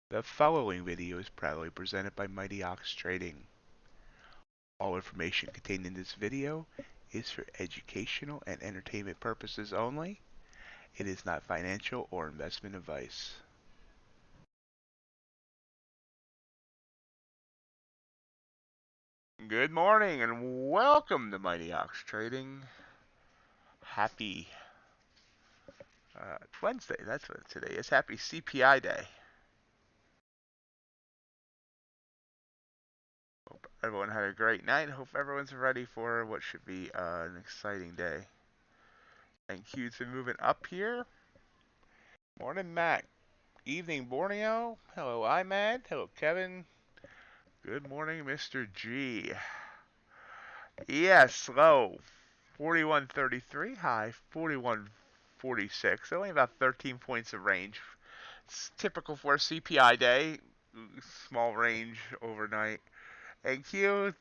The following video is proudly presented by MightyOxTrading. All information contained in this video is for educational and entertainment purposes only. It is not financial or investment advice. Good morning and welcome to MightyOxTrading. Happy Wednesday, that's what today is. Happy CPI Day. Hope everyone had a great night. Hope everyone's ready for what should be an exciting day. And Q's been moving up here. Morning, Mac. Evening, Borneo. Hello, IMAD. Hello, Kevin. Good morning, Mr. G. Yes, low 41.33, high 41.46. Only about 13 points of range. It's typical for a CPI day. Small range overnight. And Q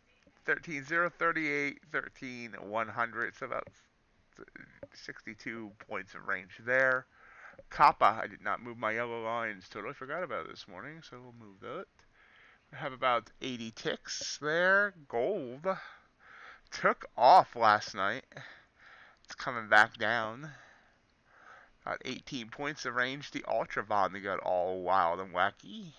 13.038, 13.100. So about 62 points of range there. Kappa, I did not move my yellow lines. Totally forgot about it this morning, so we'll move that. I have about 80 ticks there. Gold took off last night. It's coming back down. Got 18 points of range. The Ultra Bond got all wild and wacky.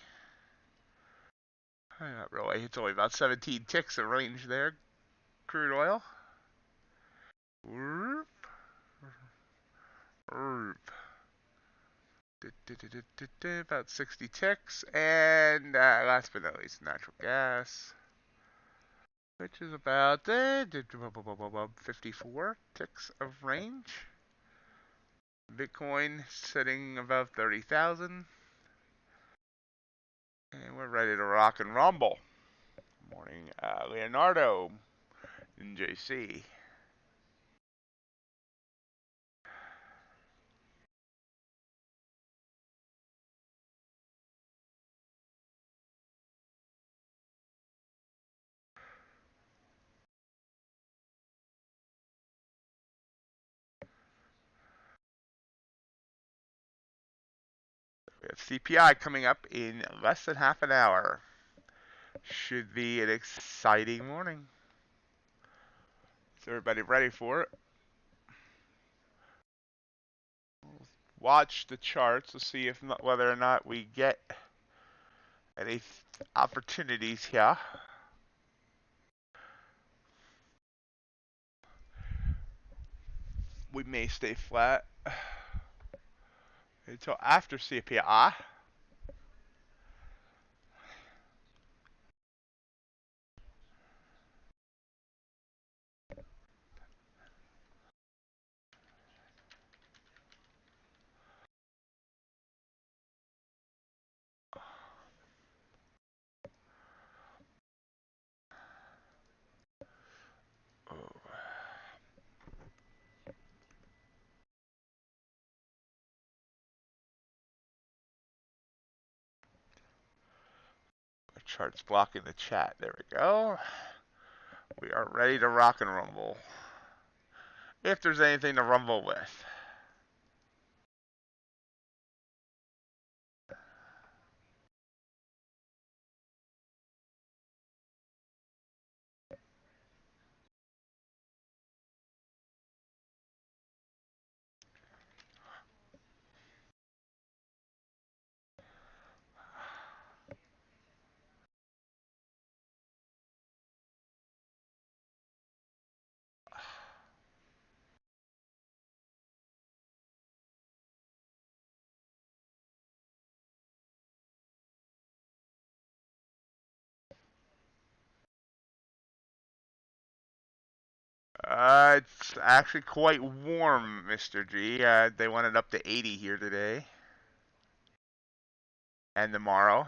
Not really. It's only about 17 ticks of range there. Crude oil. About 60 ticks. And last but not least, natural gas, which is about 54 ticks of range. Bitcoin sitting above 30,000. And we're ready to rock and rumble. Good morning, Leonardo and JC. We have CPI coming up in less than half an hour. Should be an exciting morning. Is everybody ready for it? Watch the charts to see if whether or not we get Any opportunities here? We may stay flat until after CPI. My chart's blocking the chat. There we go. We are ready to rock and rumble. If there's anything to rumble with. It's actually quite warm, Mr. G. They went it up to 80 here today. And tomorrow.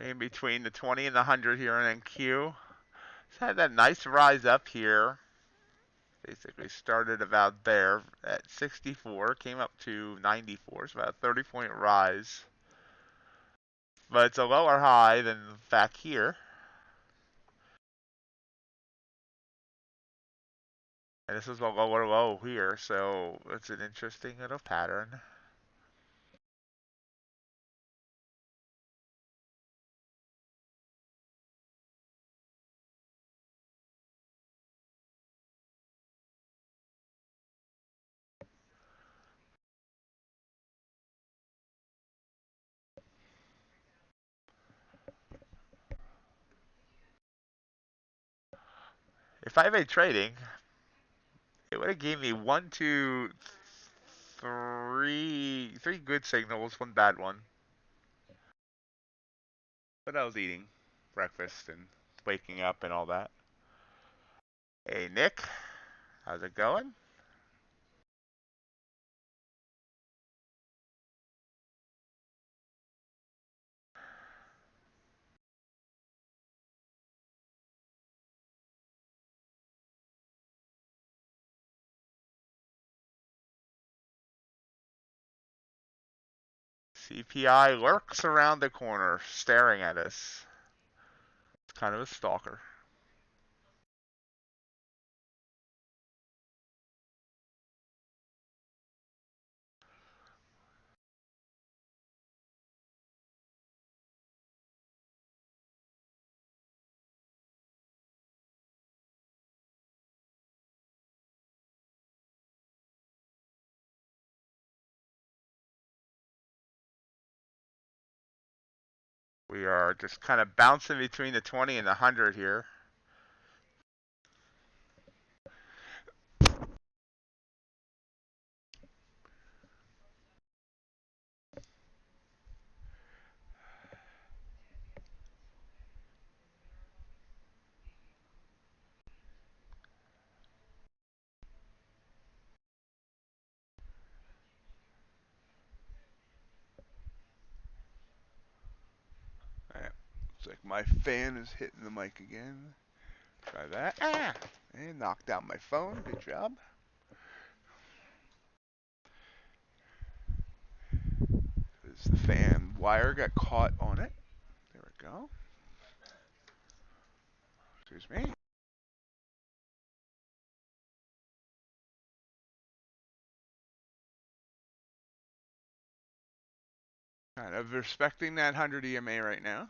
In between the 20 and the 100 here in NQ. It's had that nice rise up here. Basically started about there at 64, came up to 94. It's about a 30-point rise. But it's a lower high than back here. And this is a lower low here, so it's an interesting little pattern. If I made trading, it would have gave me three good signals, one bad one. But I was eating breakfast and waking up and all that. Hey, Nick, how's it going? CPI lurks around the corner, staring at us. It's kind of a stalker. We are just kind of bouncing between the 20 and the 100 here. Looks like my fan is hitting the mic again. Try that. Ah! And knocked down my phone. Good job. Because the fan wire got caught on it. There we go. Excuse me. Kind of respecting that 100 EMA right now.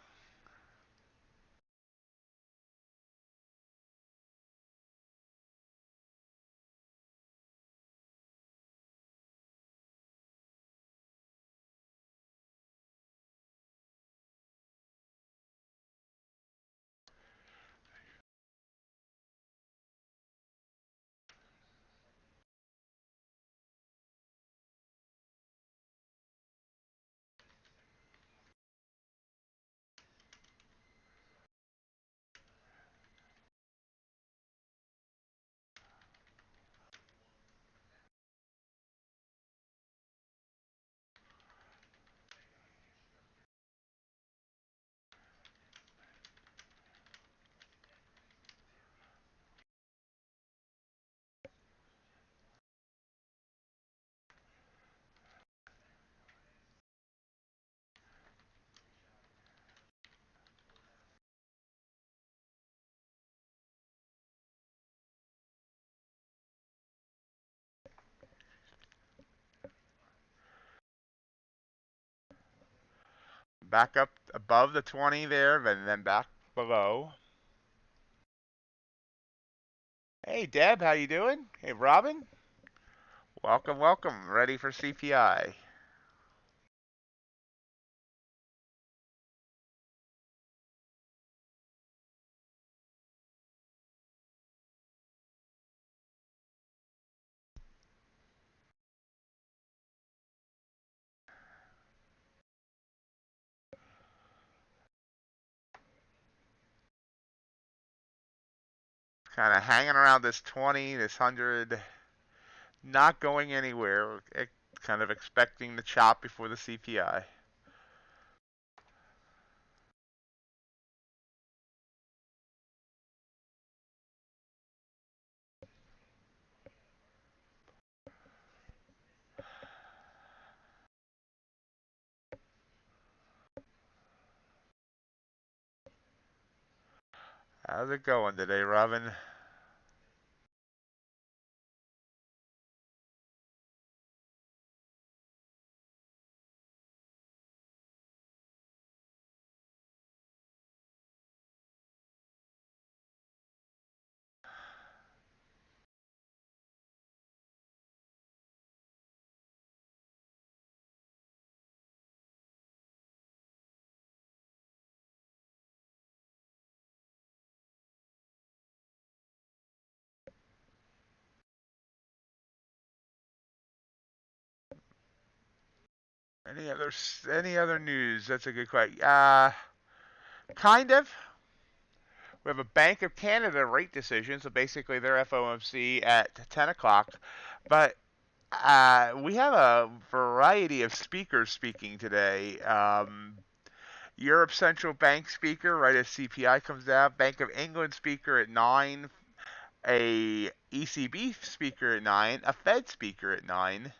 Back up above the 20 there, and then back below. Hey Deb, how you doing? Hey Robin, welcome, welcome. Ready for CPI? Kind of hanging around this 20, this 100, not going anywhere. Kind of expecting the chop before the CPI. How's it going today, Robin? Any other news? That's a good question. Kind of. We have a Bank of Canada rate decision, so basically their FOMC at 10 o'clock. But we have a variety of speakers speaking today. Europe Central Bank speaker right as CPI comes out. Bank of England speaker at 9. A ECB speaker at 9. A Fed speaker at 9.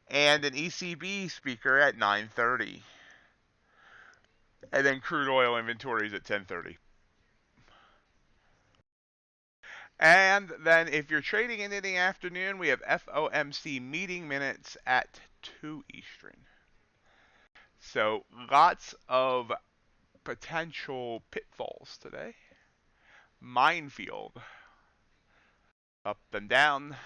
And an ECB speaker at 9:30. And then crude oil inventories at 10:30. And then if you're trading into the afternoon, we have FOMC meeting minutes at 2 Eastern. So lots of potential pitfalls today. Minefield. Up and down.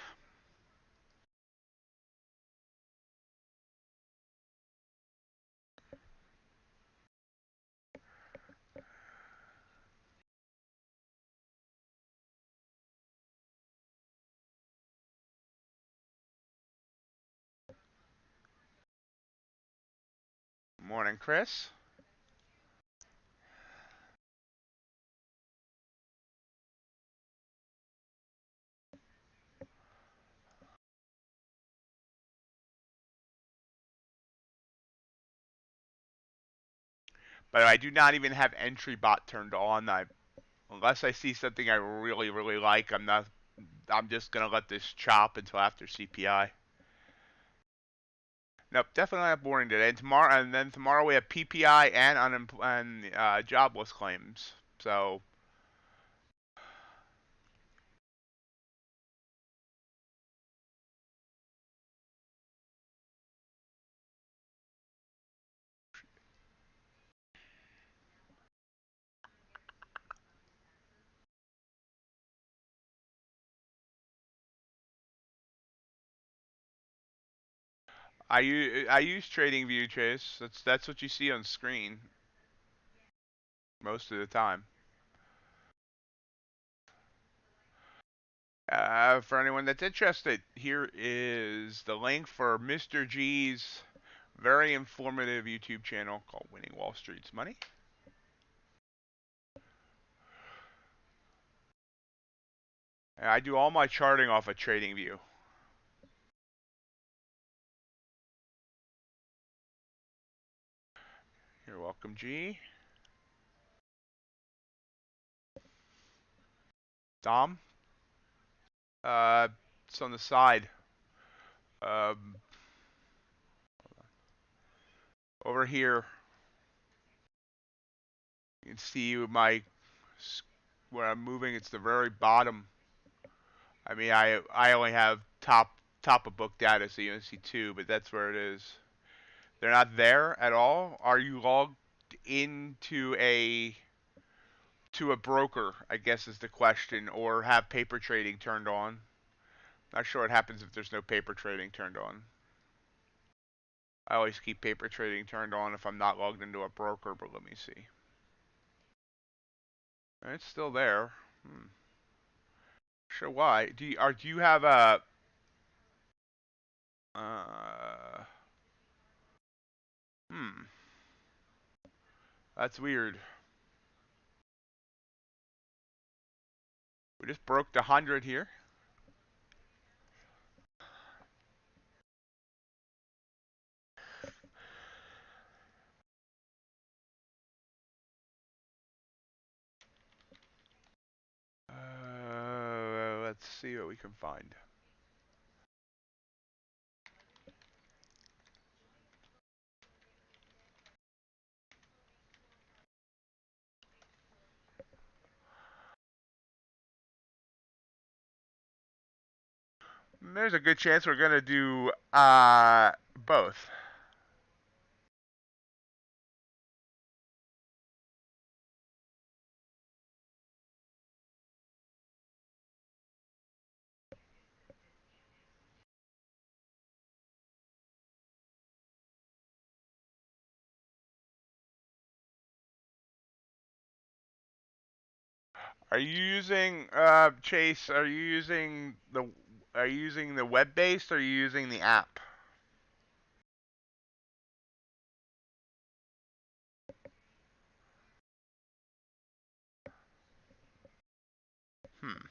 Morning, Chris. But I do not even have entry bot turned on. Unless I see something I really, really like, I'm just gonna let this chop until after CPI. Nope, definitely not boring today. And then tomorrow we have PPI and jobless claims. So I use TradingView, Chase. That's what you see on screen most of the time. For anyone that's interested, here is the link for Mr. G's very informative YouTube channel called Winning Wall Street's Money. And I do all my charting off of TradingView. You're welcome, G. Dom? It's on the side. Um, over here, you can see where I'm moving. It's the very bottom. I mean, I only have top of book data, so you only see two, but that's where it is. They're not there at all. Are you logged into a broker, I guess is the question, or have paper trading turned on? Not sure what happens if there's no paper trading turned on. I always keep paper trading turned on if I'm not logged into a broker, but let me see. It's still there. Sure why. Do you have a hmm. That's weird. We just broke the 100 here. Let's see what we can find. There's a good chance we're gonna do both. Are you using Chase? Are you using the web based or are you using the app? Hmm.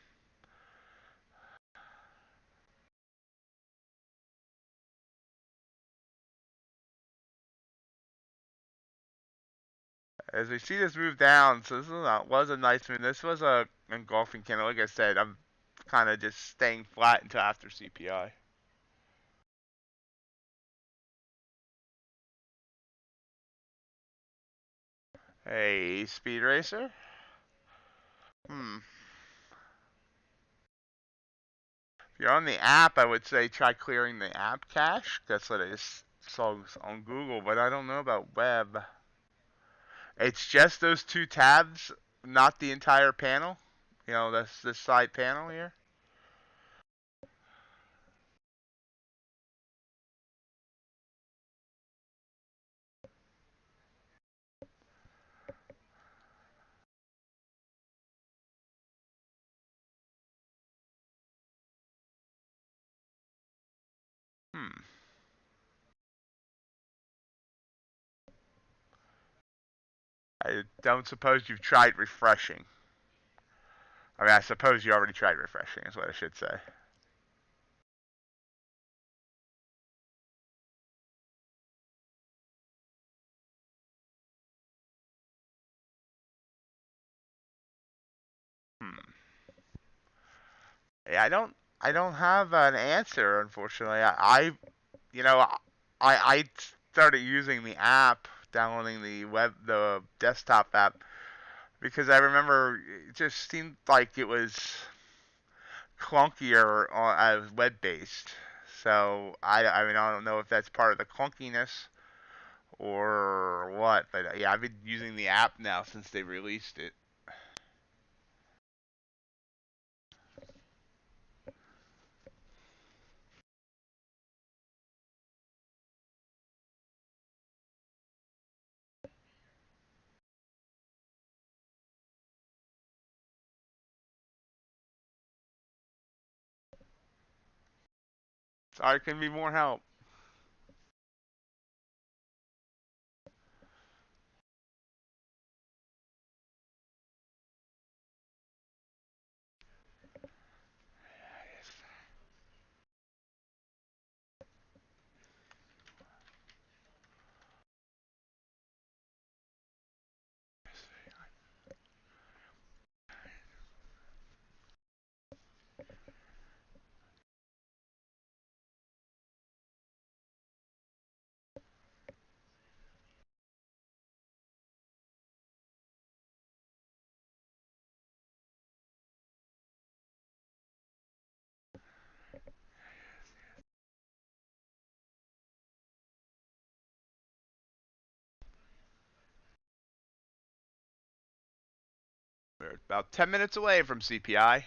As we see this move down, so this was a nice move. This was a engulfing candle. Like I said, I'm kind of just staying flat until after CPI. Hey, Speed Racer. Hmm. If you're on the app, I would say try clearing the app cache. That's what I just saw on Google, but I don't know about web. It's just those two tabs, not the entire panel. You know, this side panel here. Hmm. I don't suppose you've tried refreshing. I mean, I suppose you already tried refreshing, is what I should say. Hmm. Yeah, I don't have an answer, unfortunately. You know, I started using the app, downloading the desktop app, because I remember it just seemed like it was clunkier as web based. So I mean I don't know if that's part of the clunkiness or what, but yeah, I've been using the app now since they released it. Sorry, can be more help. We're about 10 minutes away from CPI.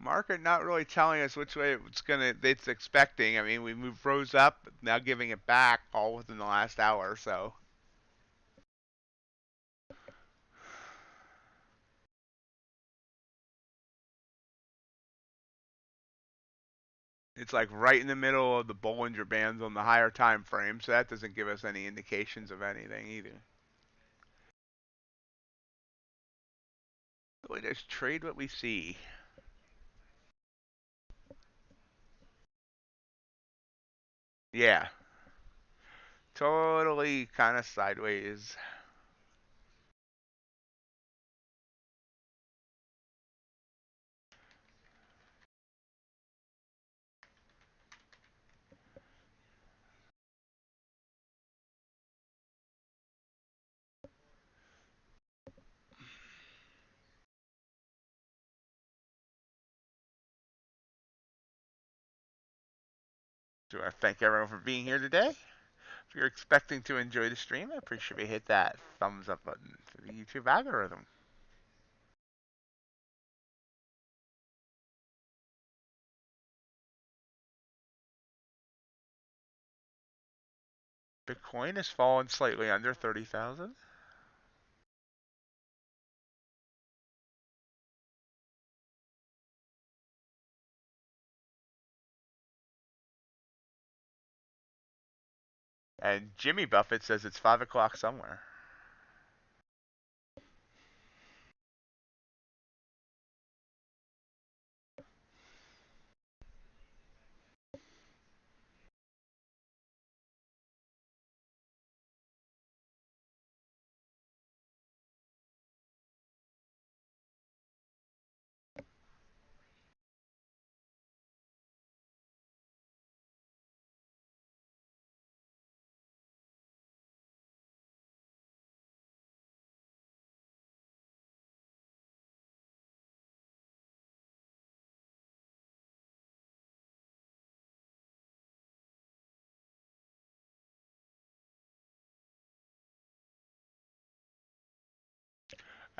Market not really telling us which way it's expecting. I mean, we moved rose up, now giving it back all within the last hour or so. It's like right in the middle of the Bollinger Bands on the higher time frame, so that doesn't give us any indications of anything either. We just trade what we see. Yeah. Totally kind of sideways. So I thank everyone for being here today. If you're expecting to enjoy the stream, I appreciate you hit that thumbs up button for the YouTube algorithm. Bitcoin has fallen slightly under 30,000. And Jimmy Buffett says it's 5 o'clock somewhere.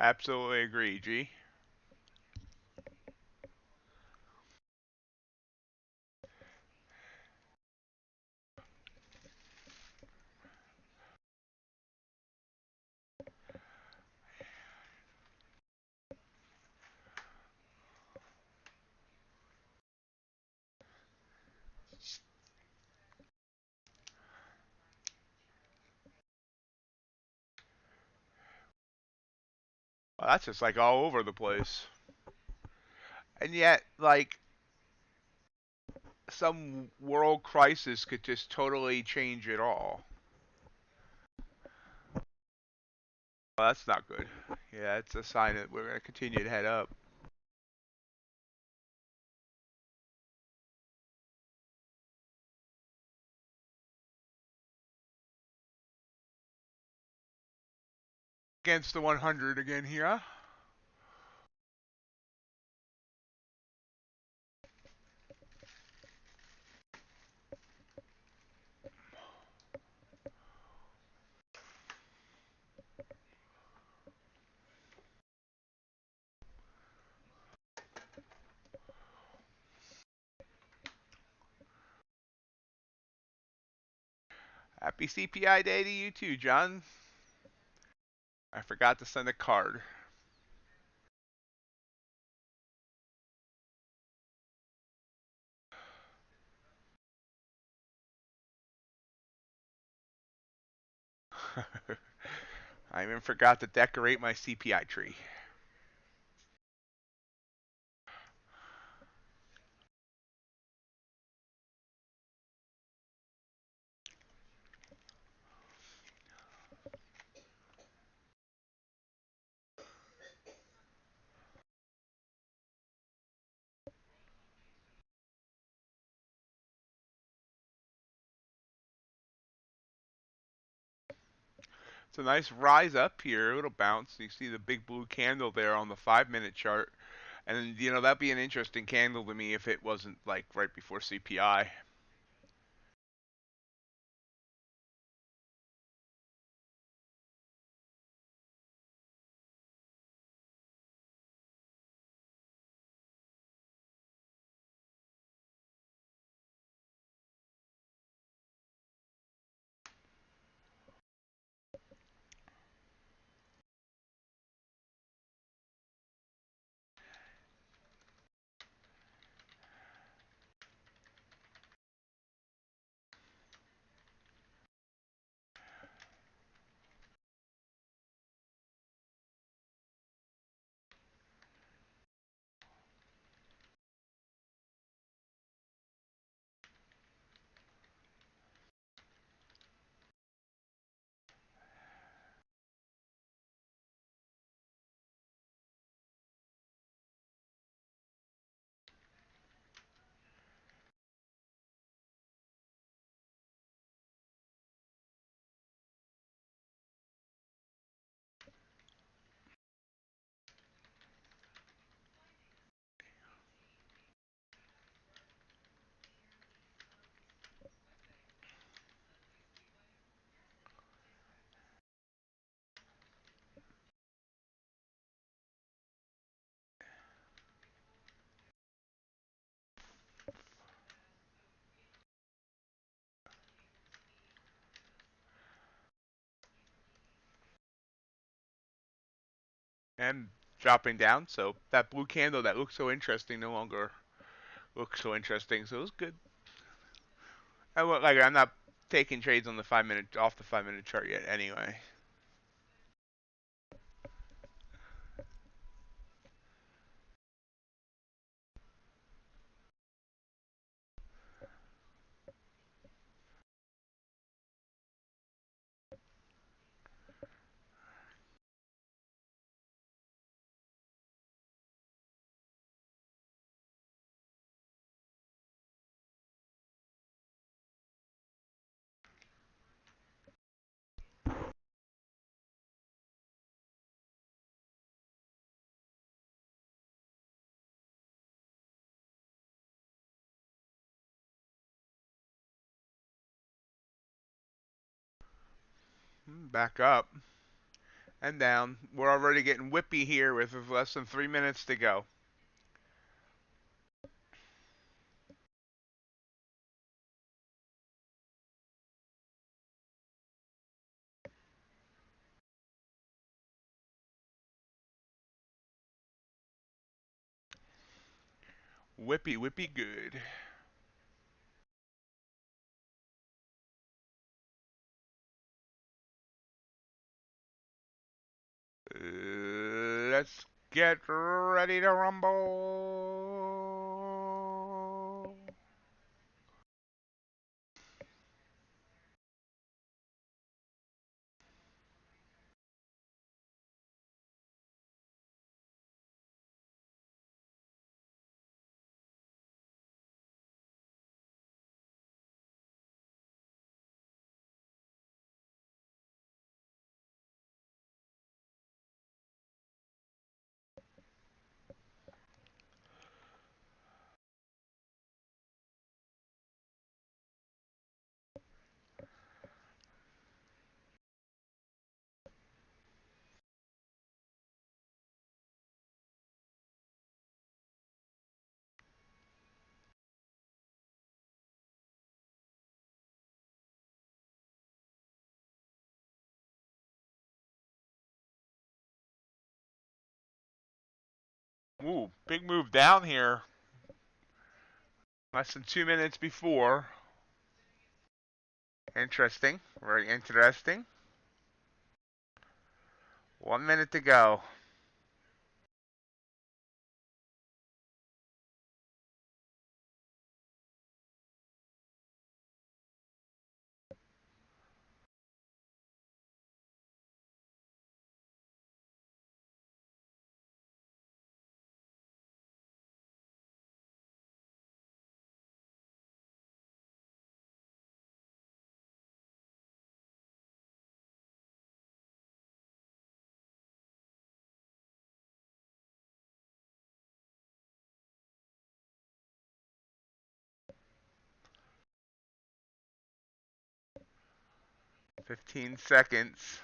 Absolutely agree, G. Well, that's just like all over the place. And yet, like, some world crisis could just totally change it all. Well, that's not good. Yeah, it's a sign that we're going to continue to head up. Against the 100 again here. Happy CPI day to you too, John. I forgot to send a card. I even forgot to decorate my CPI tree. It's a nice rise up here. It'll bounce. You see the big blue candle there on the 5-minute chart. And, that'd be an interesting candle to me if it wasn't like right before CPI. And dropping down. So that blue candle that looked so interesting no longer looks so interesting. So it was good. I'm not taking trades on the 5-minute off the 5-minute chart yet. Anyway, back up and down. We're already getting whippy here with less than 3 minutes to go. Whippy, whippy good. Let's get ready to rumble. Ooh, big move down here. Less than 2 minutes before. Interesting. Very interesting. 1 minute to go. Fifteen seconds.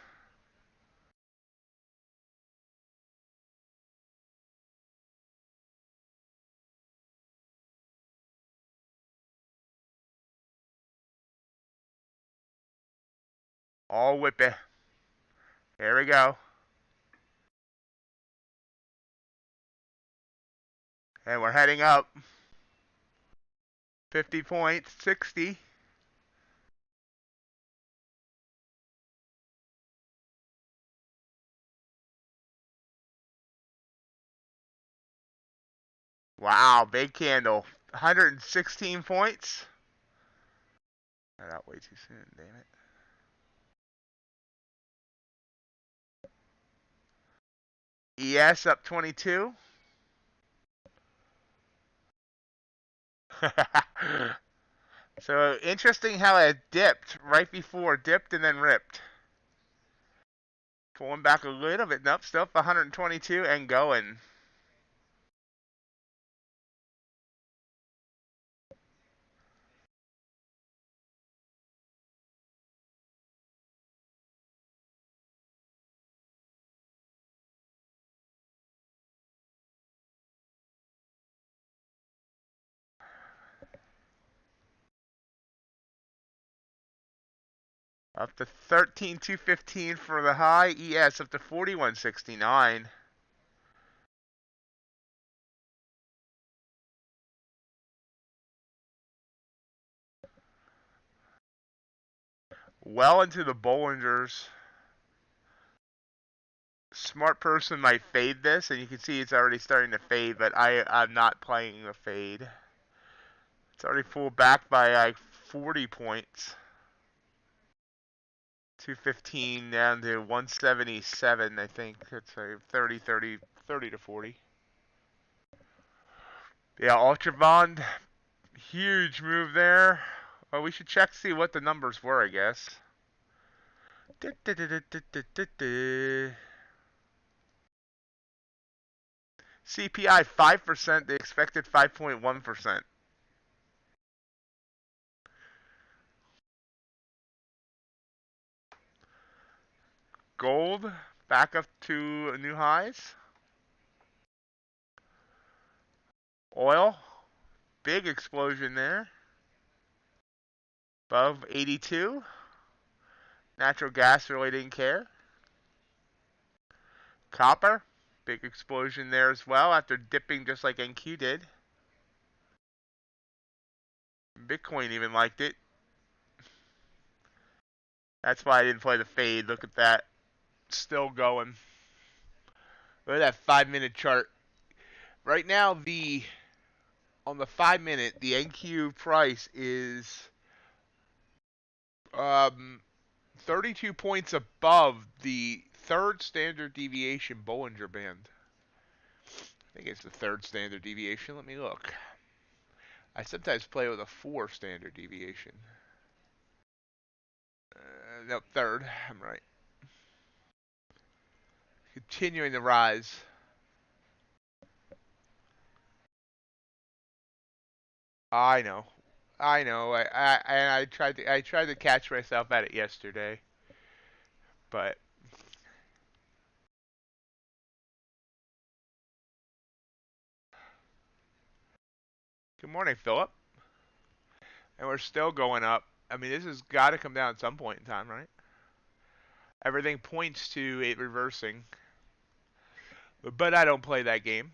All whippy. There we go. And we're heading up. 50 points, 60. Wow, big candle. 116 points. Got out way too soon, damn it. ES up 22. So interesting how it dipped right before, dipped and then ripped. Pulling back a little bit. Nope, still up 122 and going. Up to 13,215 for the high. ES up to 4169. Well into the Bollingers. Smart person might fade this, and you can see it's already starting to fade, but I'm not playing the fade. It's already pulled back by like 40 points. 215 down to 177, I think. It's a 30 to 40. Yeah, Ultra Bond, huge move there. Well, we should check see what the numbers were, I guess. CPI 5%, they expected 5.1%. Gold back up to new highs. Oil, big explosion there. Above 82. Natural gas really didn't care. Copper, big explosion there as well after dipping just like NQ did. Bitcoin even liked it. That's why I didn't play the fade. Look at that. Still going. Look at that 5-minute chart. Right now, on the 5-minute, the NQ price is 32 points above the third standard deviation Bollinger Band. I think it's the third standard deviation. Let me look. I sometimes play with a 4 standard deviation. No, third. I'm right. Continuing to rise. I know. I know. I tried to catch myself at it yesterday, but good morning, Philip. And we're still going up. I mean, this has got to come down at some point in time, right? Everything points to it reversing, but I don't play that game.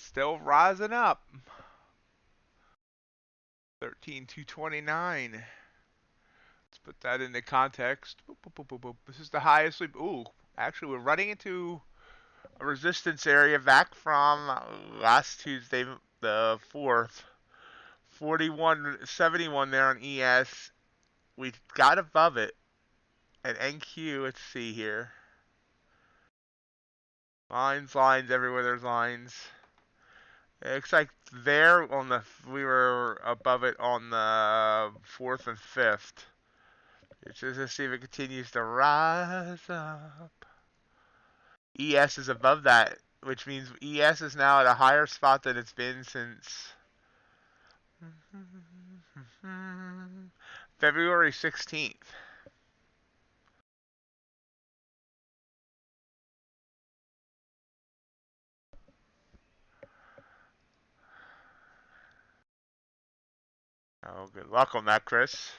Still rising up. 13,229. Let's put that into context. Boop, boop, boop, boop, boop. This is the highest we've. Ooh, actually, we're running into a resistance area back from last Tuesday, the 4th. 41.71 there on ES. We got above it. At NQ, let's see here. Lines, lines, everywhere there's lines. It looks like there on the, we were above it on the 4th and 5th. It's just to see if it continues to rise up. ES is above that, which means ES is now at a higher spot than it's been since February 16th. Oh, good luck on that, Chris.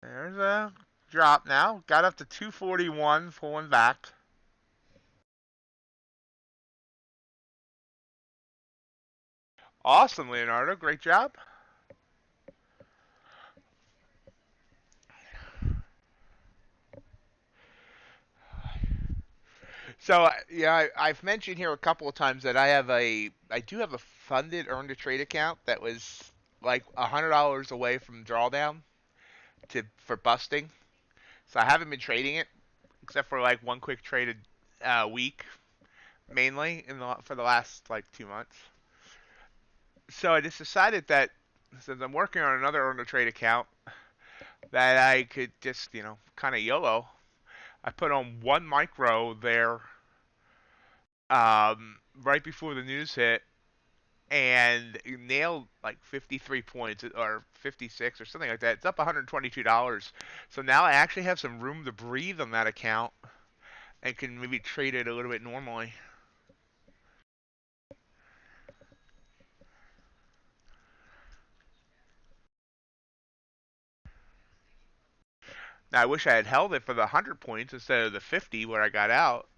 There's a drop now. Got up to 241, pulling back. Awesome, Leonardo. Great job. So yeah, I've mentioned here a couple of times that I do have a funded earn to trade account that was like $100 away from drawdown for busting. So I haven't been trading it except for like one quick trade a week, mainly for the last like 2 months. So I just decided that since I'm working on another earn to trade account, that I could just kind of YOLO. I put on one micro there right before the news hit and nailed like 53 points or 56 or something like that. It's up $122. So now I actually have some room to breathe on that account and can maybe trade it a little bit normally. Now I wish I had held it for the 100 points instead of the 50 where I got out.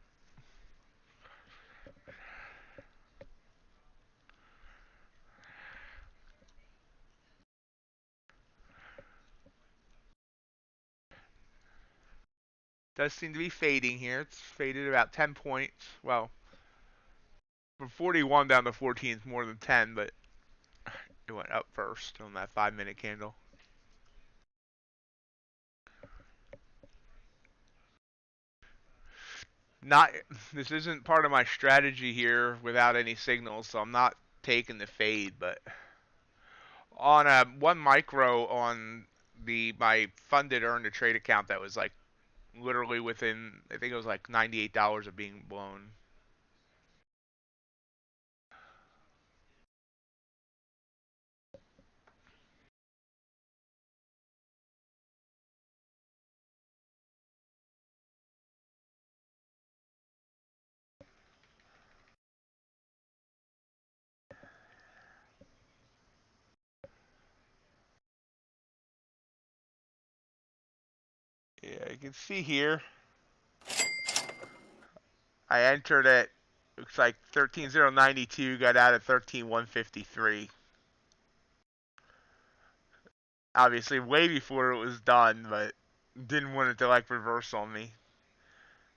Does seem to be fading here. It's faded about 10 points. Well, from 41 down to 14 is more than 10, but it went up first on that 5-minute candle. Not, this isn't part of my strategy here without any signals, so I'm not taking the fade, but on a one micro on my funded earn to trade account that was like literally within, I think it was like $98 of being blown. Yeah, you can see here I entered at, looks like 13,092, got out at 13,153. Obviously way before it was done, but didn't want it to like reverse on me.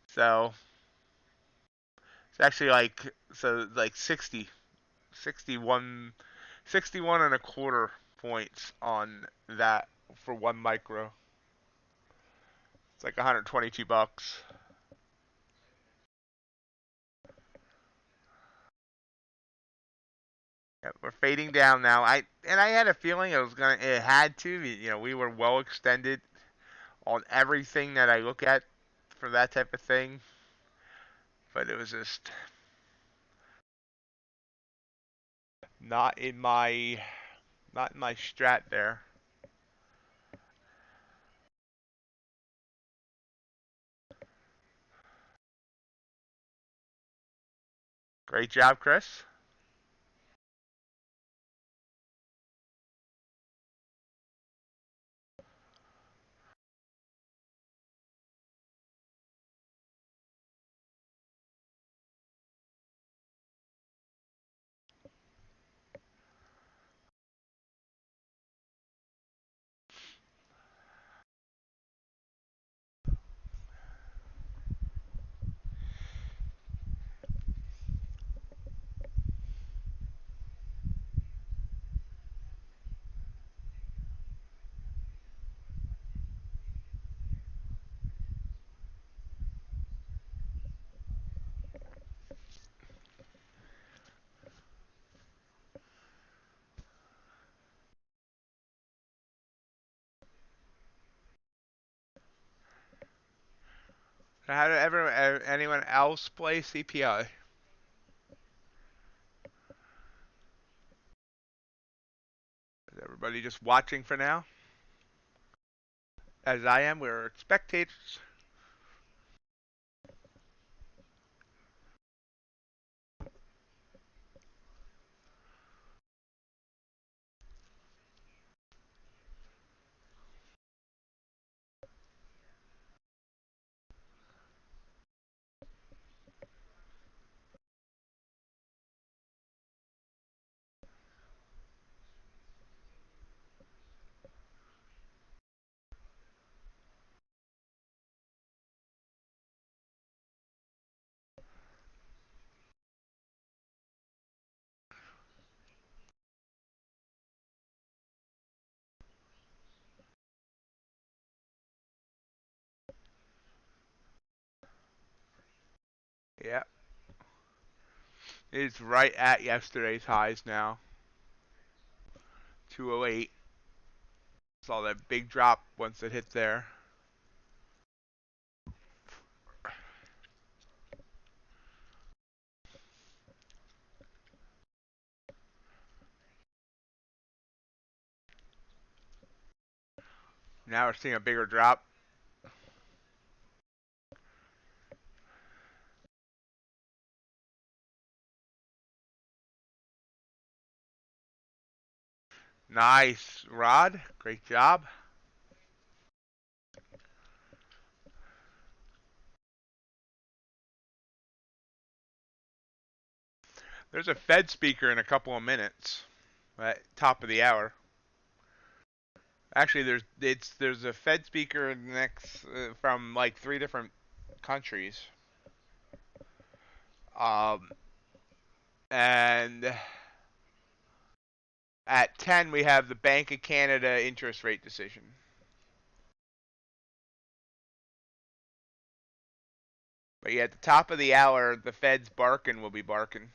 So it's actually like, so like 61, 61 and a quarter points on that for one micro. It's like 122 bucks. We're fading down now. I had a feeling it had to. We were well extended on everything that I look at for that type of thing, but it was just not in my strat there. Great job, Chris. How did anyone else play CPI? Is everybody just watching for now? As I am, we're spectators. Yeah. It's right at yesterday's highs now. 208. Saw that big drop once it hit there. Now we're seeing a bigger drop. Nice, Rod. Great job. There's a Fed speaker in a couple of minutes at top of the hour. Actually, there's a Fed speaker next from like 3 different countries. Um, and at 10 we have the Bank of Canada interest rate decision. But yeah, at the top of the hour, the Fed's barking will be barking.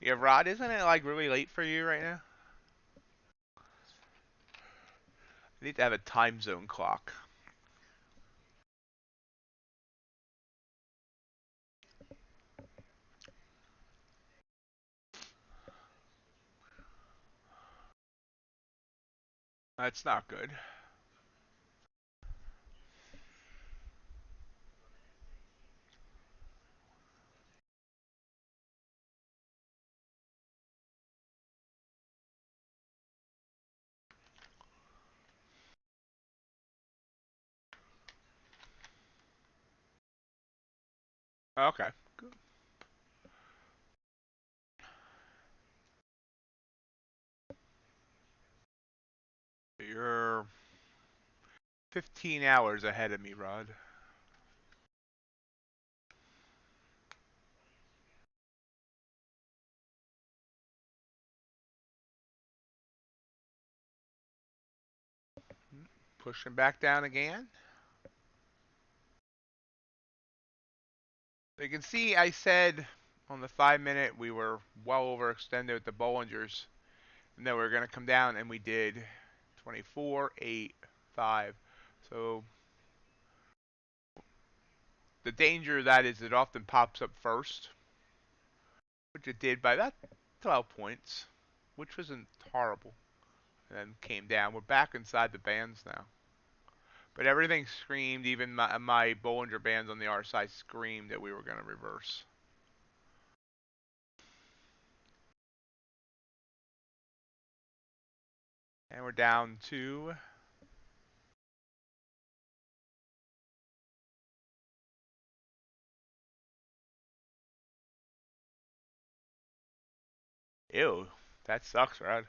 Yeah, Rod, isn't it like really late for you right now? I need to have a time zone clock. That's not good. Okay. You're 15 hours ahead of me, Rod. Pushing back down again. So you can see I said on the 5-minute we were well overextended with the Bollingers, and then we were going to come down, and we did 24, 8, 5. So the danger of that is it often pops up first, which it did by about 12 points, which wasn't horrible, and then came down. We're back inside the bands now. But everything screamed, even my Bollinger Bands on the R side screamed that we were going to reverse. And we're down to ew, that sucks, Rod.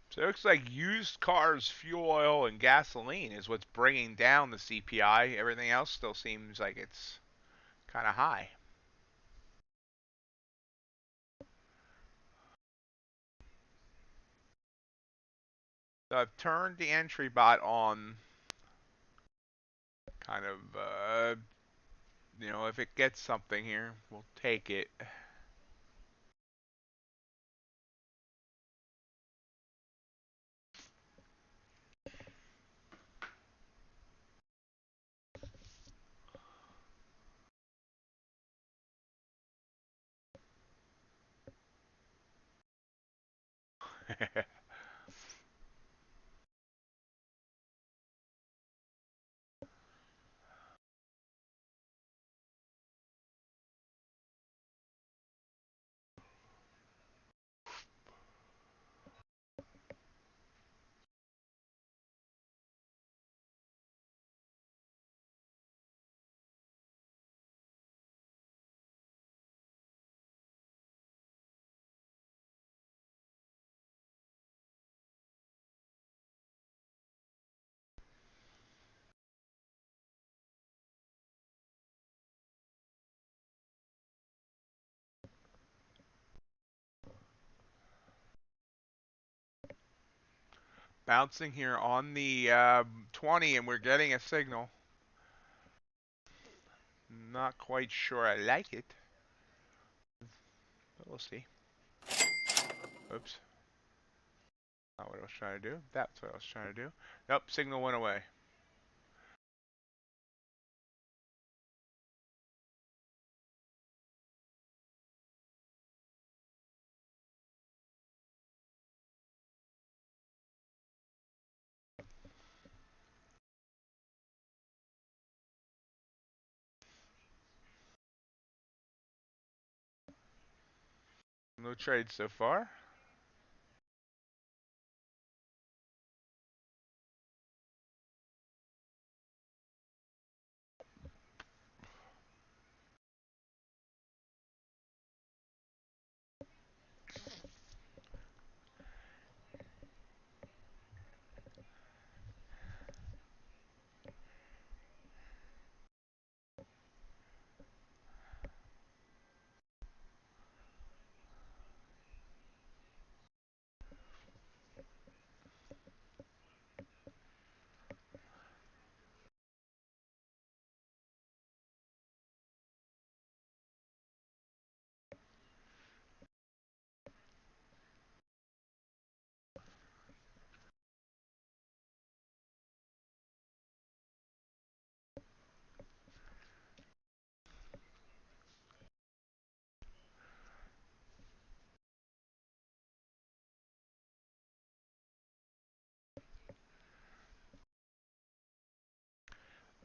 So it looks like used cars, fuel oil, and gasoline is what's bringing down the CPI. Everything else still seems like it's kind of high. So I've turned the entry bot on, kind of, if it gets something here, we'll take it. Bouncing here on the 20, and we're getting a signal. Not quite sure I like it, but we'll see. Oops. Not what I was trying to do. That's what I was trying to do. Nope, signal went away. No trades so far.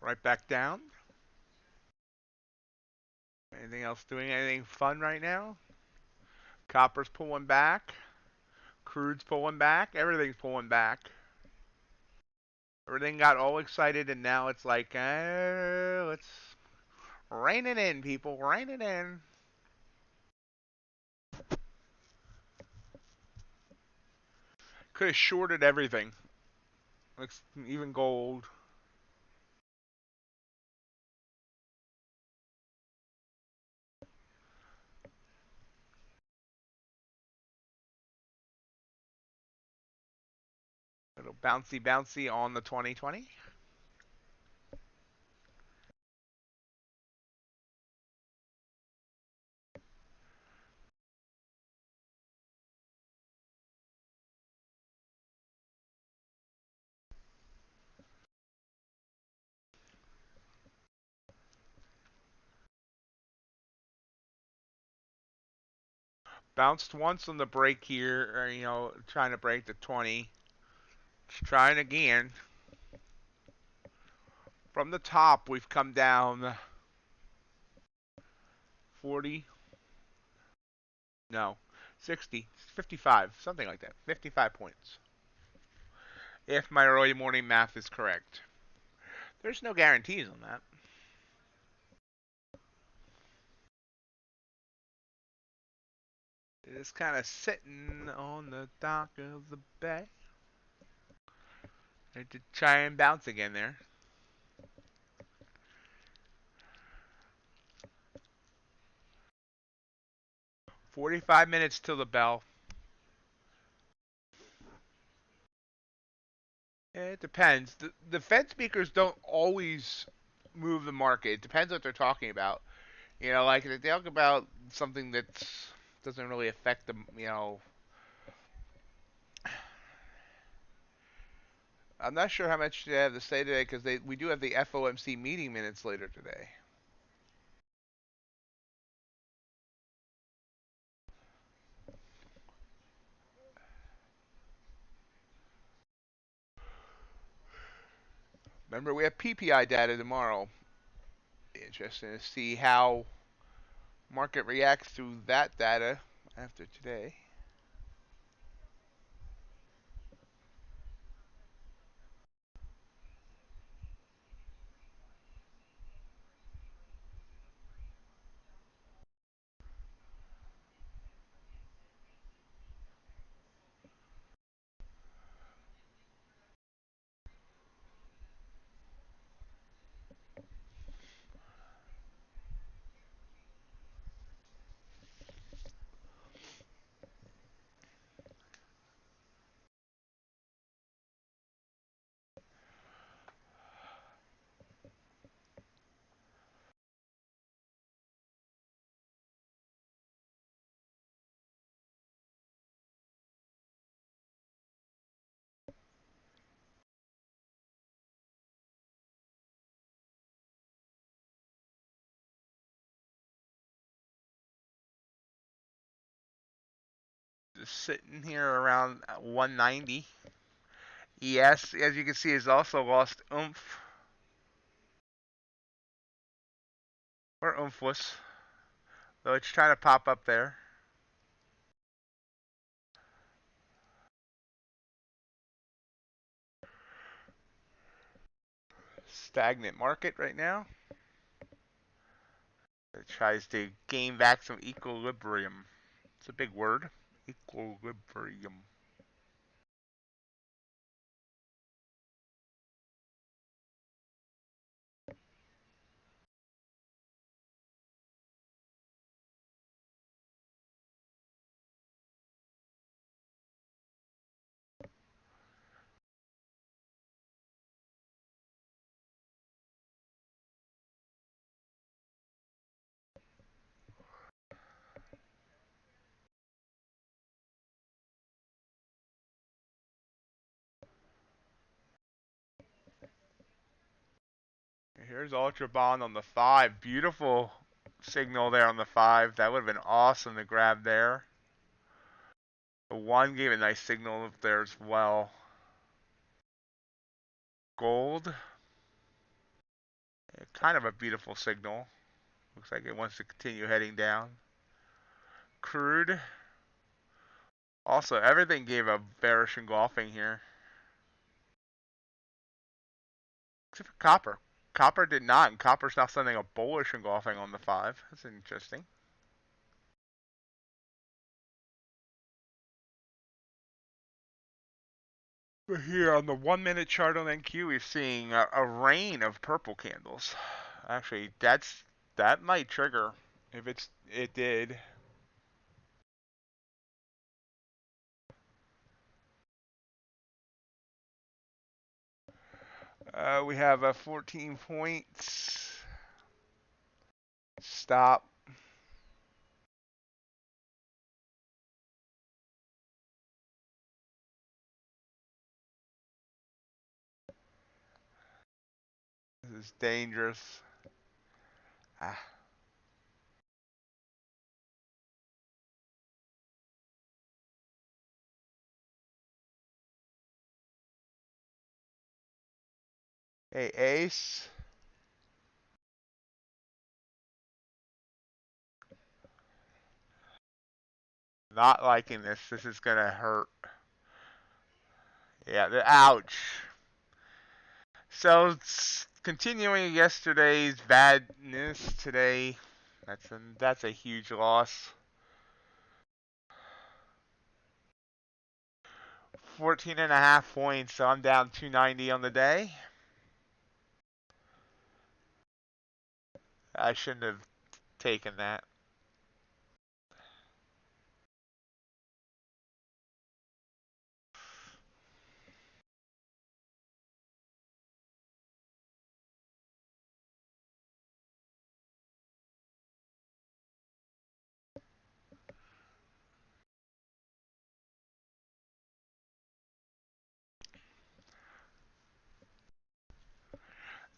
Right back down. Anything else doing anything fun right now? Copper's pulling back. Crude's pulling back. Everything's pulling back. Everything got all excited, and now it's like, let's rein it in, people, rein it in. Could have shorted everything, like even gold. Little bouncy, bouncy on the 2020. Bounced once on the break here, or, trying to break the 20. Just trying again. From the top, we've come down 40, no, 60, 55, something like that. 55 points. If my early morning math is correct. There's no guarantees on that. It's kind of sitting on the dock of the bay. I had to try and bounce again there. 45 minutes till the bell. It depends. The Fed speakers don't always move the market. It depends what they're talking about. Like if they talk about something that doesn't really affect them, I'm not sure how much they have to say today because we do have the FOMC meeting minutes later today. Remember, we have PPI data tomorrow. Interesting to see how market reacts to that data after today. Just sitting here around 190. ES, as you can see, has also lost oomph. Or oomphless. Though it's trying to pop up there. Stagnant market right now. It tries to gain back some equilibrium. It's a big word. Equilibrium. Here's Ultra Bond on the 5. Beautiful signal there on the 5. That would have been awesome to grab there. The 1 gave a nice signal up there as well. Gold. Kind of a beautiful signal. Looks like it wants to continue heading down. Crude. Also, everything gave a bearish engulfing here. Except for copper. Copper did not, and copper's now sending a bullish engulfing on the 5. That's interesting. But here on the 1 minute chart on NQ, we're seeing a rain of purple candles. Actually, that might trigger if it did. We have a 14 points. Stop. This is dangerous. Ah. Hey, ace. Not liking this. This is gonna hurt. Yeah, ouch. So, continuing yesterday's badness today, that's a huge loss. 14.5 points, so I'm down 290 on the day. I shouldn't have taken that.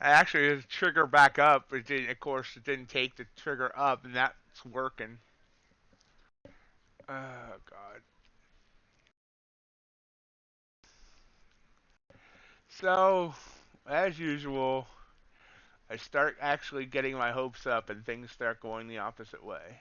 Actually, the trigger back up. It did, of course, it didn't take the trigger up, and that's working. Oh God. So, as usual, I start actually getting my hopes up, and things start going the opposite way.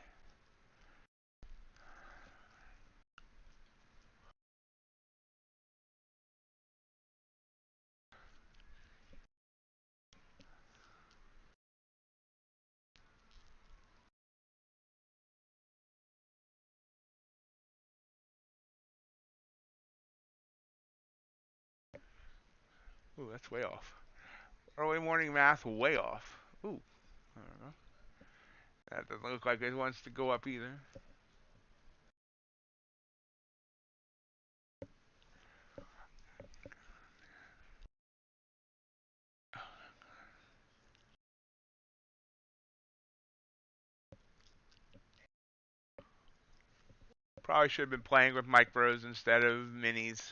Ooh, that's way off. Early morning math, way off. Ooh, I don't know. That doesn't look like it wants to go up either. Probably should have been playing with micros instead of minis.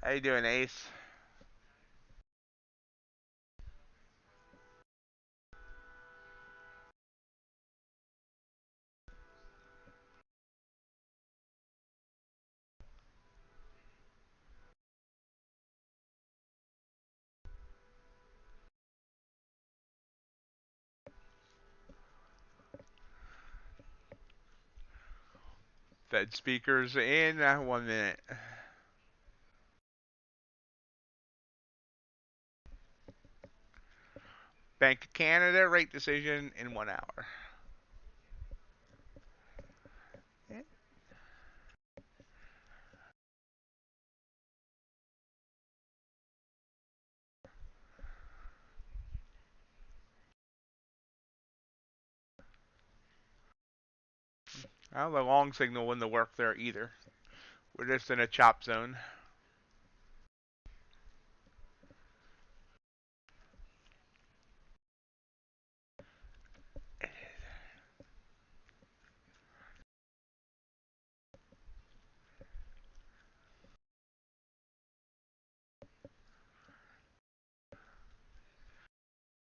How you doing, Ace? Fed speakers in 1 minute. Bank of Canada rate decision in 1 hour. Yeah. Well, the long signal wouldn't work there either. We're just in a chop zone.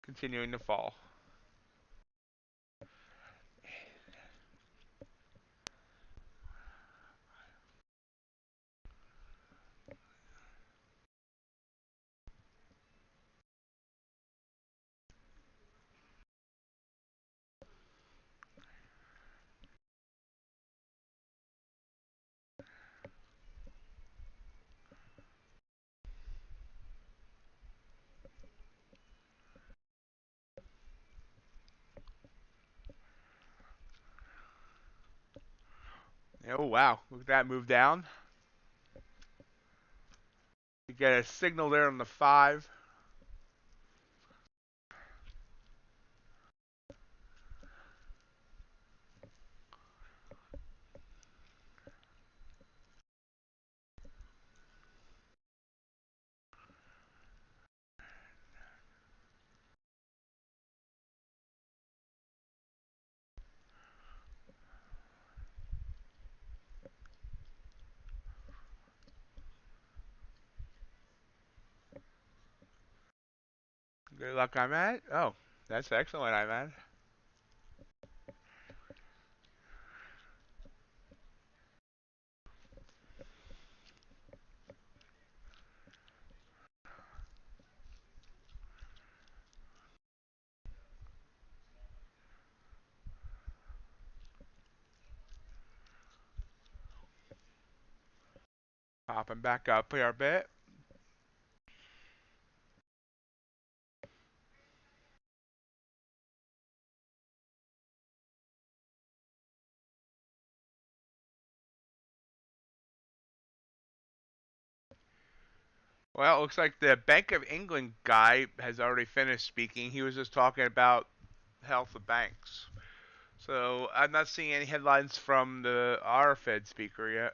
continuing to fall. Oh wow, look at that move down. You get a signal there on the 5. Good luck, I'm at. Oh, that's excellent, I'm at. Popping back up here a bit. Well, it looks like the Bank of England guy has already finished speaking. He was just talking about health of banks. So I'm not seeing any headlines from our Fed speaker yet.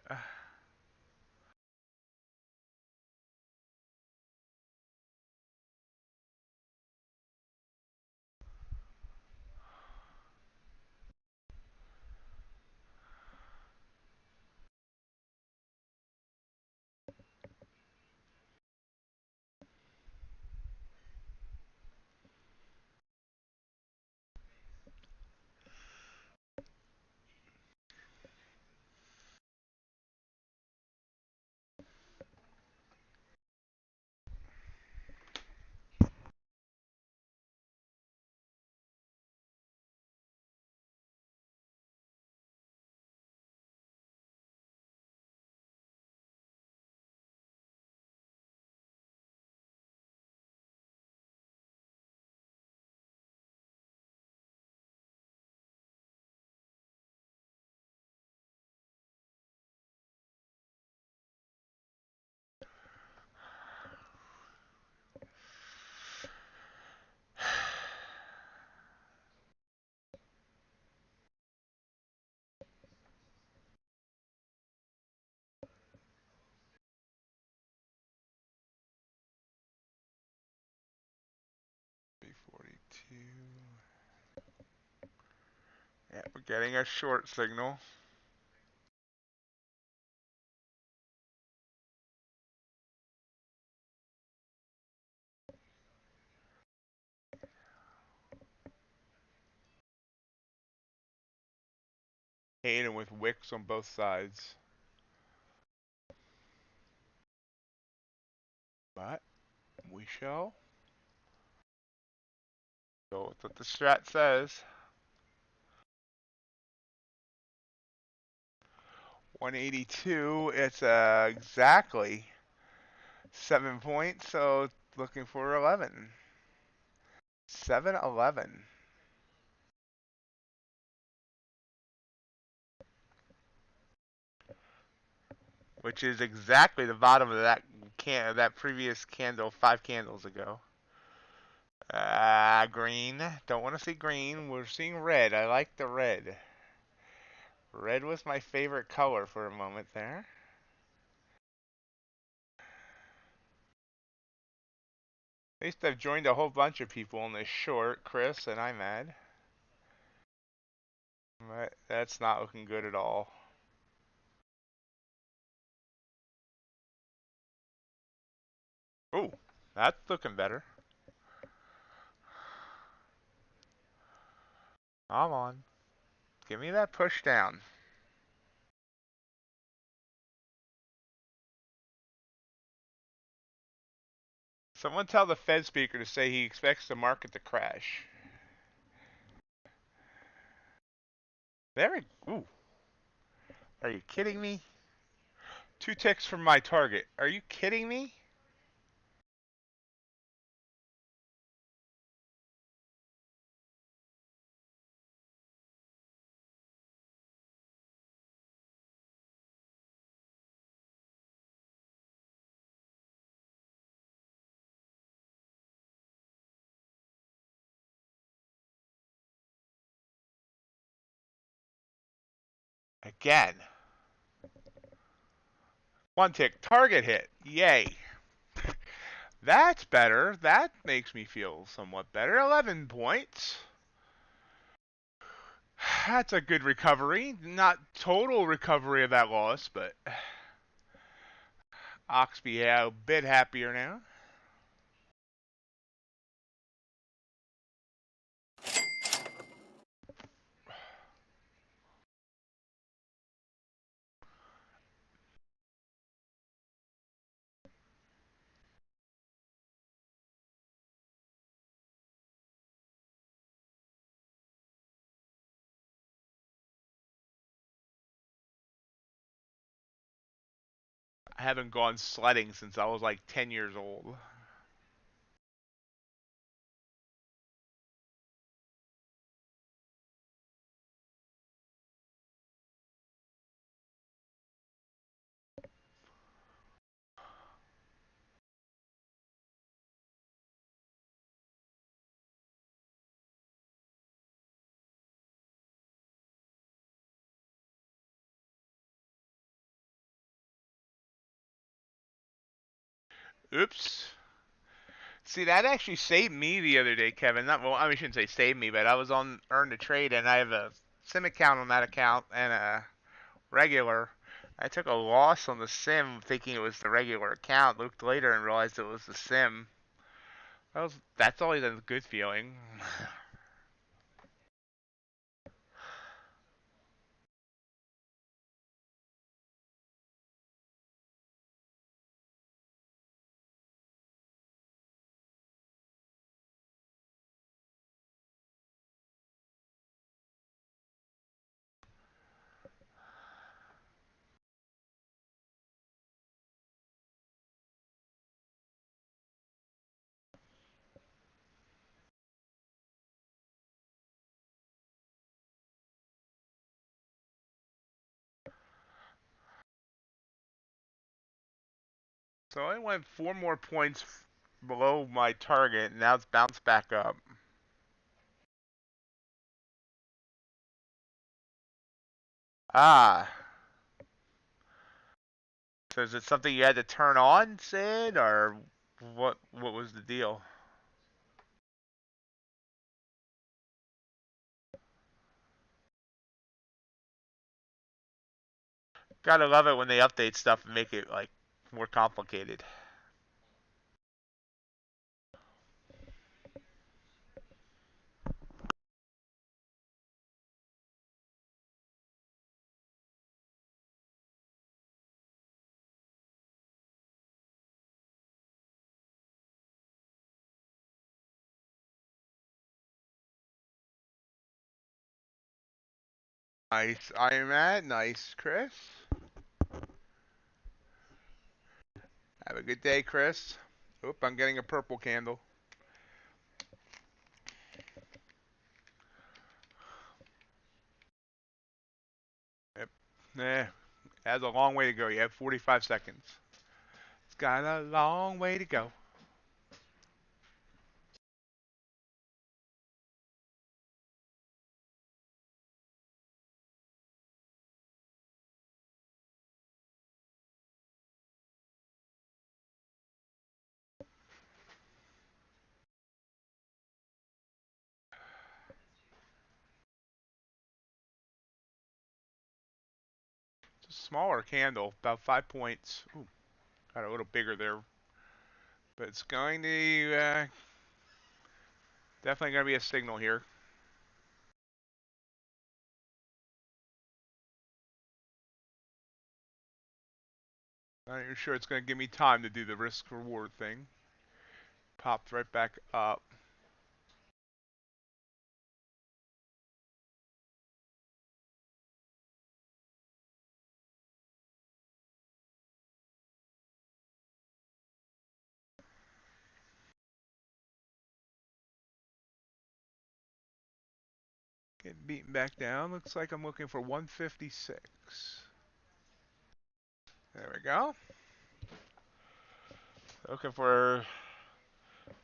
$342. Yeah, we're getting a short signal. Hayden with wicks on both sides. But we shall go with what the strat says. 182, it's exactly 7 points, so looking for 11. 7-11. Which is exactly the bottom of that previous candle 5 candles ago. Green. Don't want to see green. We're seeing red. I like the red. Red was my favorite color for a moment there. At least I've joined a whole bunch of people in this short, Chris, and I'm mad. But that's not looking good at all. Oh, that's looking better. Come on. Give me that push down. Someone tell the Fed speaker to say he expects the market to crash. There we. Ooh. Are you kidding me? 2 ticks from my target. Are you kidding me? Again. 1 tick. Target hit. Yay. That's better. That makes me feel somewhat better. 11 points. That's a good recovery. Not total recovery of that loss, but Oxby a bit happier now. I haven't gone sledding since I was like 10 years old. Oops. See, that actually saved me the other day, Kevin. Not well, I mean, I shouldn't say saved me, but I was on Earn to Trade, and I have a sim account on that account and a regular. I took a loss on the sim thinking it was the regular account. Looked later and realized it was the sim. That's always a good feeling. So I went 4 more points below my target, and now it's bounced back up. Ah. So is it something you had to turn on, Sid, or what was the deal? Gotta love it when they update stuff and make it like more complicated. Nice, I am at. Nice, Chris. Have a good day, Chris. Oop, I'm getting a purple candle. Yep. Nah, has a long way to go. You have 45 seconds. It's got a long way to go. It's a smaller candle, about 5 points. Ooh, got a little bigger there, but it's going to definitely going to be a signal here. Not even sure it's going to give me time to do the risk reward thing. Popped right back up. Getting beaten back down. Looks like I'm looking for 156. There we go. Looking for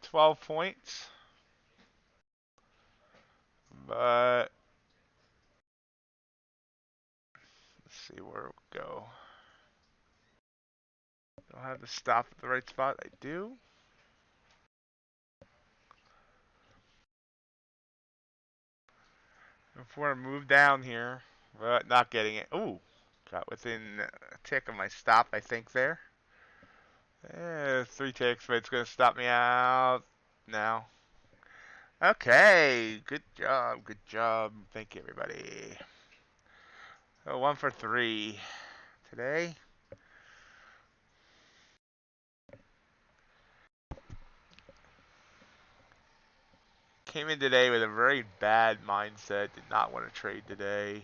12 points. But let's see where it will go. Don't have to stop at the right spot. I do. Before I move down here, but not getting it. Ooh, got within a tick of my stop, I think there. 3 ticks, but it's gonna stop me out now. Okay, good job, good job. Thank you, everybody. So 1 for 3 today. Came in today with a very bad mindset. Did not want to trade today.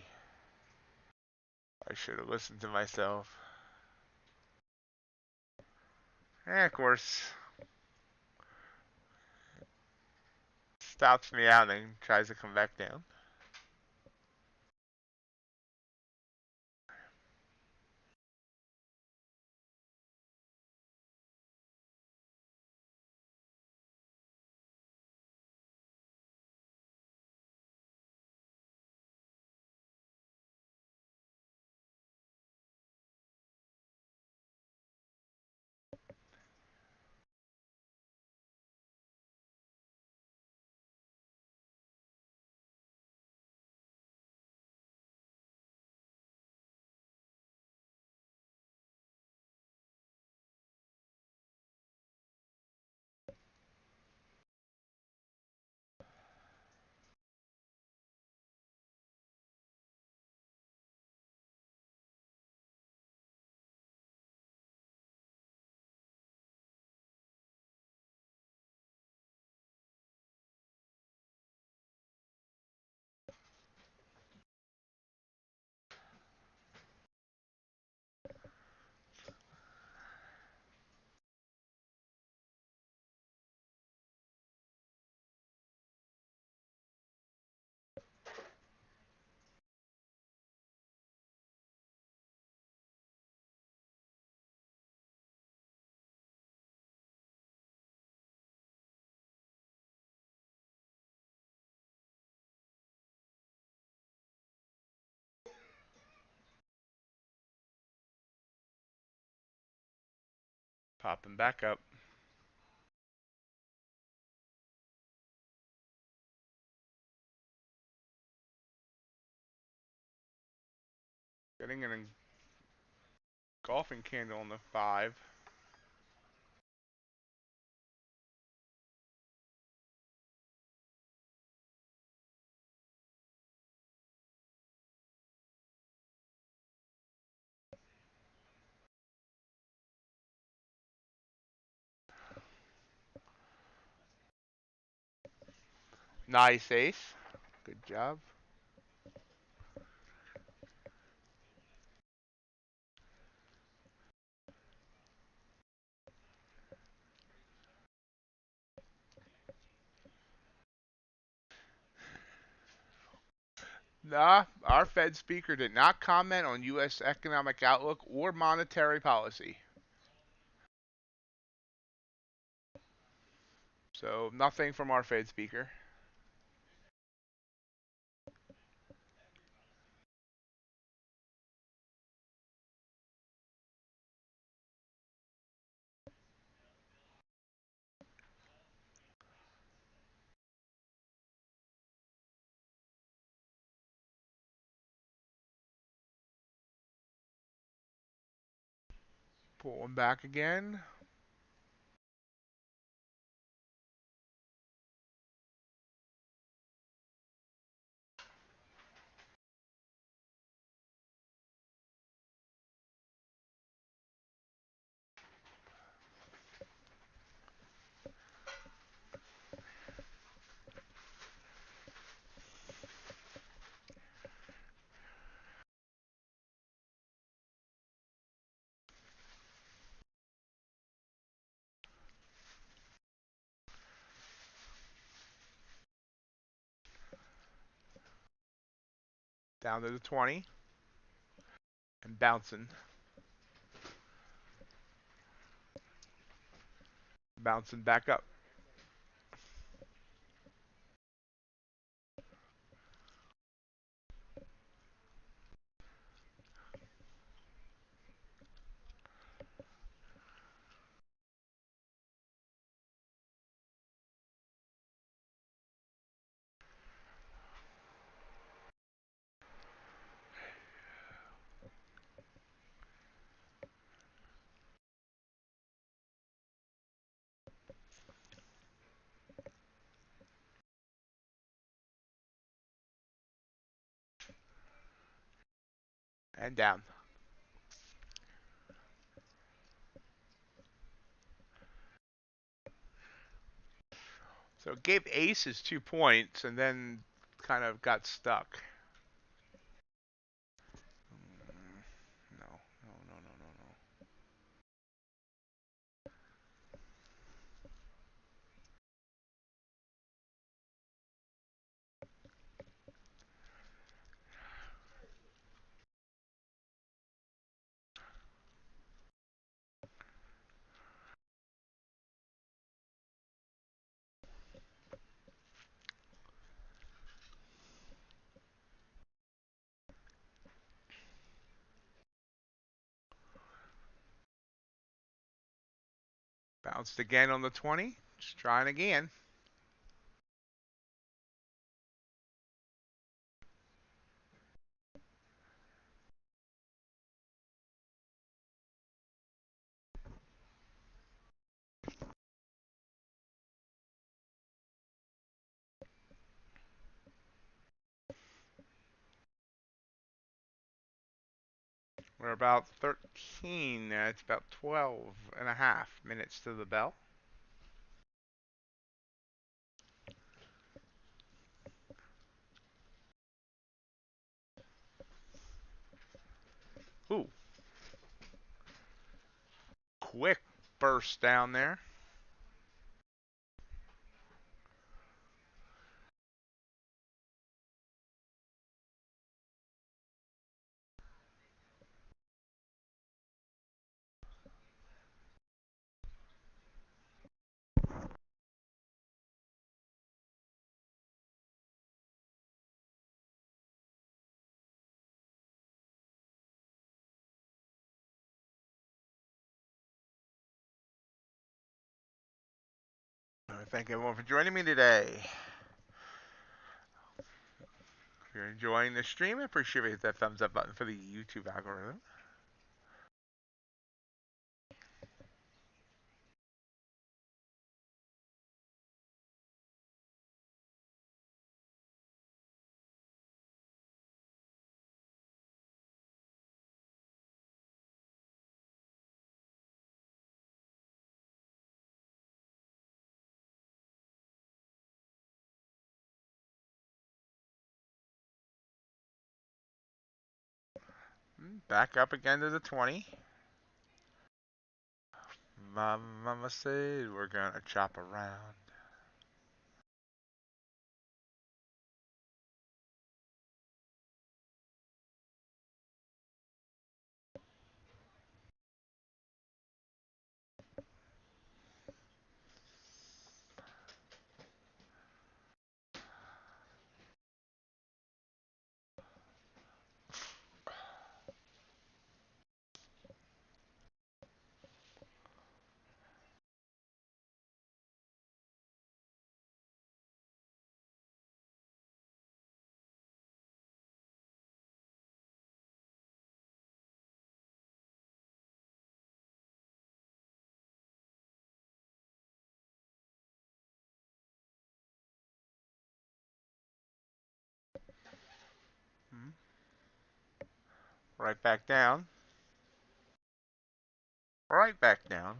I should have listened to myself. And of course, stops me out and tries to come back down. Popping back up. Getting an engulfing candle on the 5. Nice ace. Good job. Nah, our Fed speaker did not comment on U.S. economic outlook or monetary policy. So nothing from our Fed speaker. Pull one back again. Down to the 20. And bouncing. Bouncing back up. And down. So it gave aces 2 points and then kind of got stuck. No, no, no, no, no, no. Bounced again on the 20. Just trying again. We're about 13. It's about 12 and a half minutes to the bell. Ooh. Quick burst down there. Thank everyone for joining me today. If you're enjoying the stream, I appreciate it. Hit that thumbs up button for the YouTube algorithm. Back up again to the 20. Mama said we're gonna chop around. Right back down. Right back down.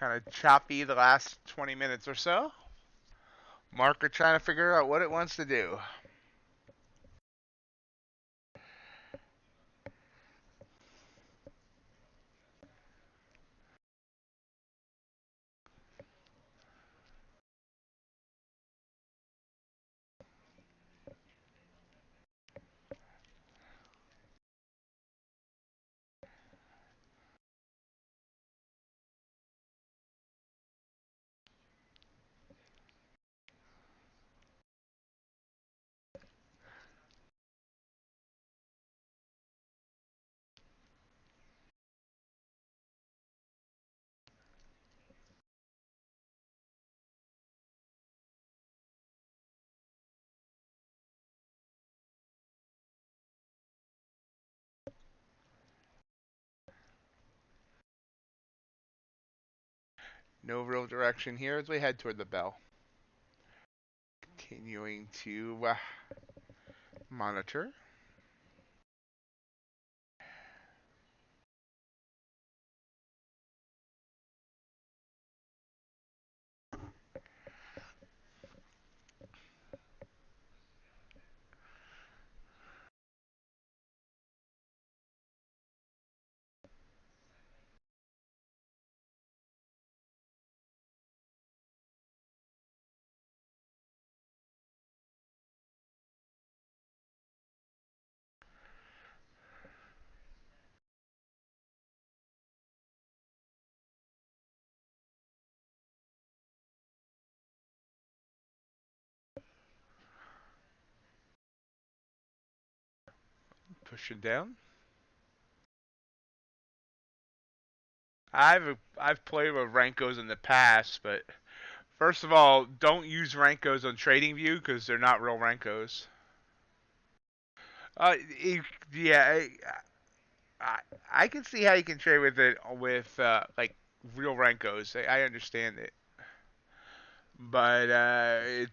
Kind of choppy the last 20 minutes or so. Market trying to figure out what it wants to do. No real direction here as we head toward the bell. Continuing to monitor. Pushing down. I've played with Rankos in the past, but first of all, don't use Rankos on TradingView because they're not real Rankos. Yeah, I, I can see how you can trade with it with like real Rankos. I understand it, but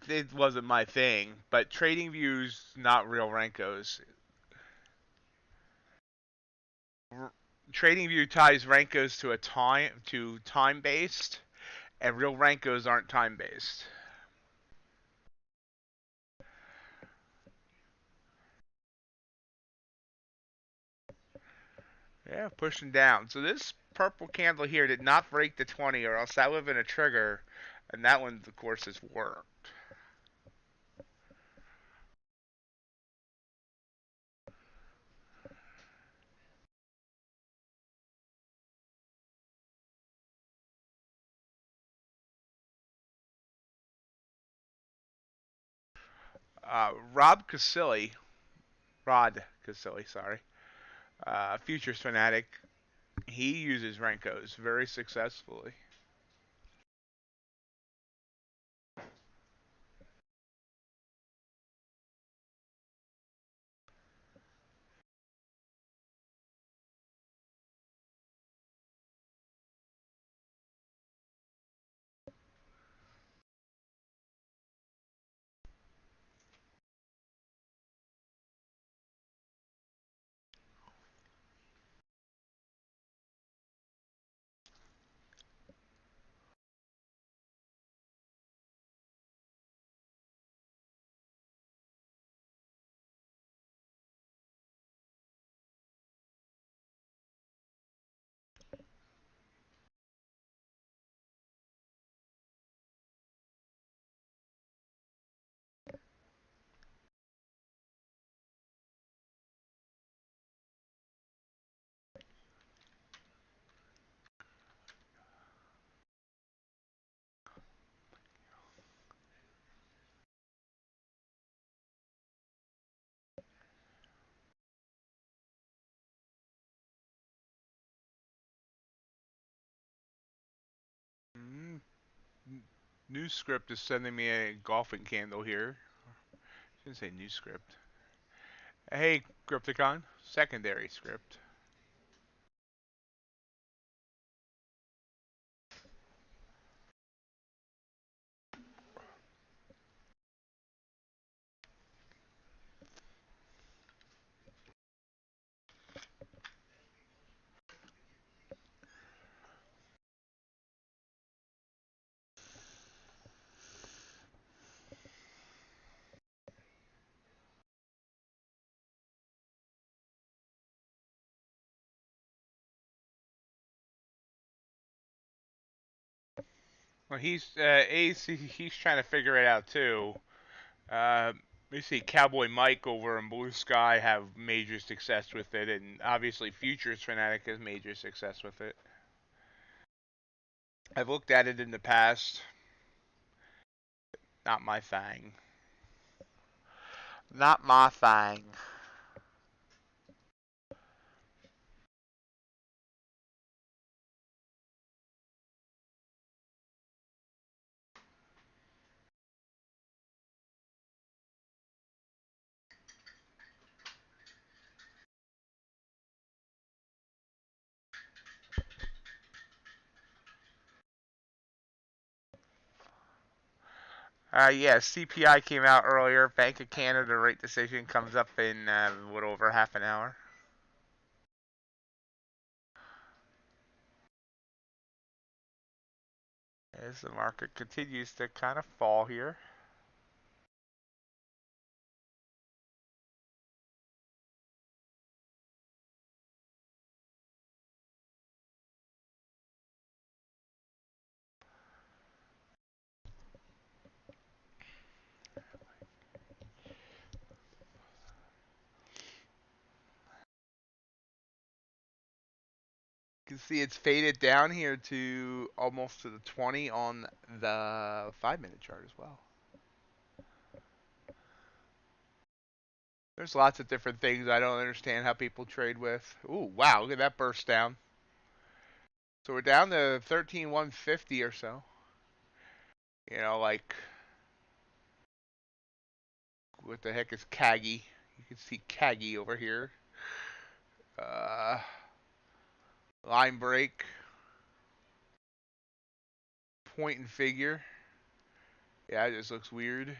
it wasn't my thing. But TradingView's not real Rankos. TradingView ties Rankos to a time based, and real Rankos aren't time based. Yeah, pushing down. So this purple candle here did not break the 20, or else that would have been a trigger, and that one, of course, has worked. Rod Casilli, sorry, futures fanatic. He uses Renkos very successfully. Mm, New script is sending me a golfing candle here. Shouldn't say new script. Hey, Crypticon, secondary script. Well, he's trying to figure it out too. Uh, we see Cowboy Mike over in Blue Sky have major success with it, and obviously Futures Fanatic has major success with it. I've looked at it in the past. Not my thing. Not my thing. Yeah, CPI came out earlier. Bank of Canada rate decision comes up in a little over half an hour. As the market continues to kind of fall here. You can see it's faded down here to almost to the 20 on the 5-minute chart as well. There's lots of different things I don't understand how people trade with. Ooh, wow, look at that burst down. So we're down to 13,150 or so. You know, like, what the heck is Kagi? You can see Kagi over here. Line break. Point and figure. Yeah, it just looks weird.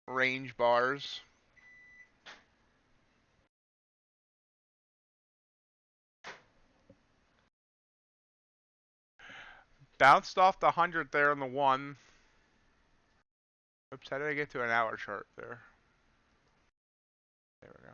Range bars. Bounced off the 100 there on the 1. Oops, how did I get to an hour chart there? There we go.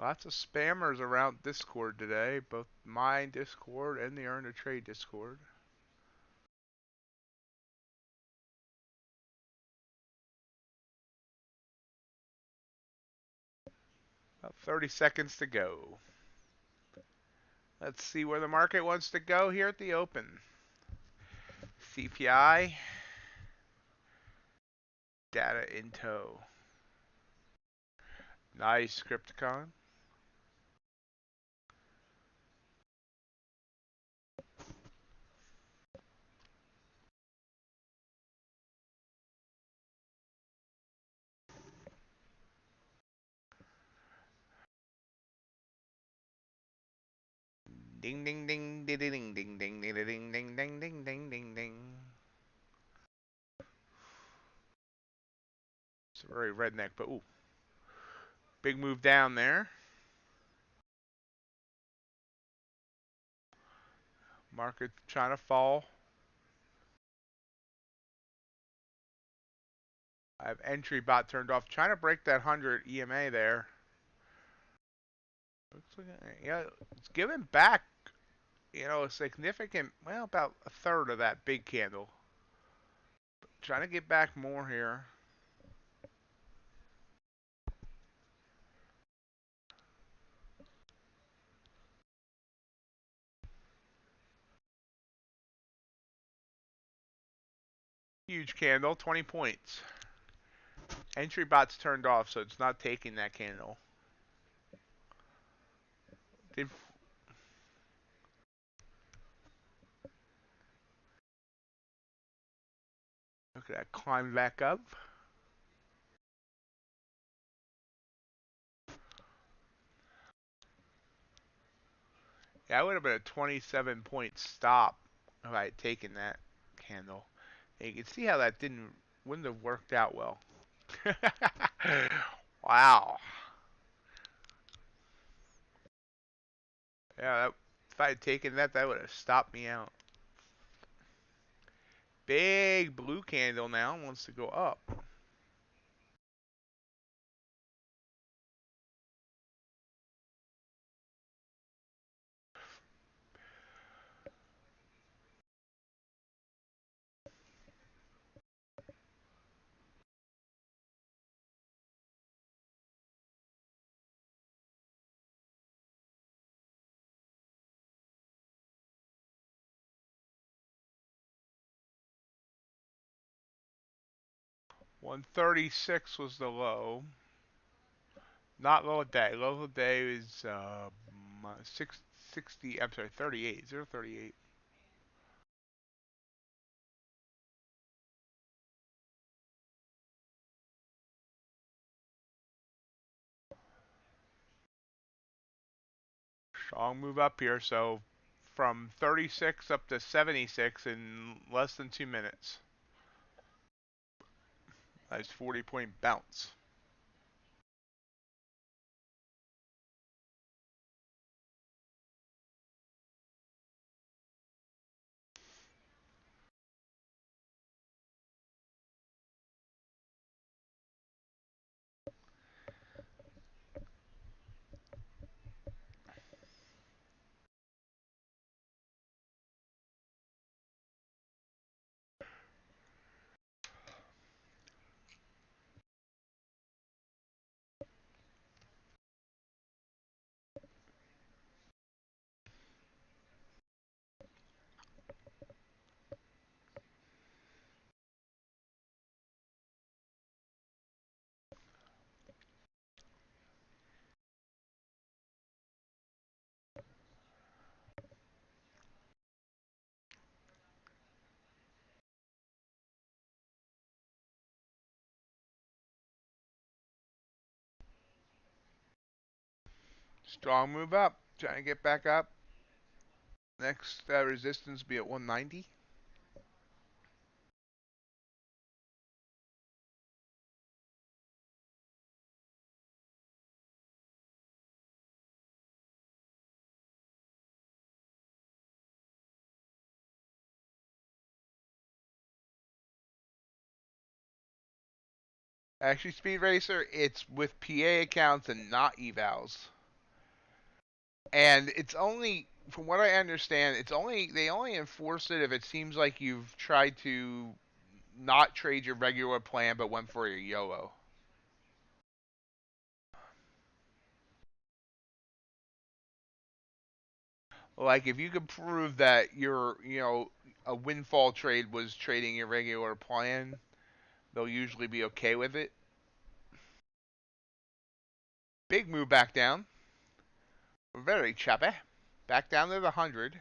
Lots of spammers around Discord today, both my Discord and the Earn to Trade Discord. About 30 seconds to go. Let's see where the market wants to go here at the open. CPI. Data in tow. Nice, Crypticon. Ding ding ding ding ding ding ding ding ding ding ding ding ding ding ding. It's very redneck, but ooh. Big move down there. Market trying to fall. I have entry bot turned off. Trying to break that 100 EMA there. Looks like, yeah, it's giving back, you know, a significant, well, about a third of that big candle. Trying to get back more here. Huge candle, 20 points. Entry bot's turned off, so it's not taking that candle. After that climb back up. Yeah, that would have been a 27-point stop if I had taken that candle. And you can see how that wouldn't have worked out well. Wow. Yeah, if I had taken that, that would have stopped me out. Big blue candle now wants to go up. $136 was the low. Not low day. Low day is 660. I'm sorry, 38. 038. Strong move up here. So from 36 up to 76 in less than 2 minutes. Nice 40-point bounce. Strong move up. Trying to get back up. Next resistance be at 190. Actually, Speed Racer, it's with PA accounts and not evals. And it's only, from what I understand, they only enforce it if it seems like you've tried to not trade your regular plan but went for your YOLO. Like if you could prove that a windfall trade was trading your regular plan, they'll usually be okay with it. Big move back down. Very choppy. Back down to the 100.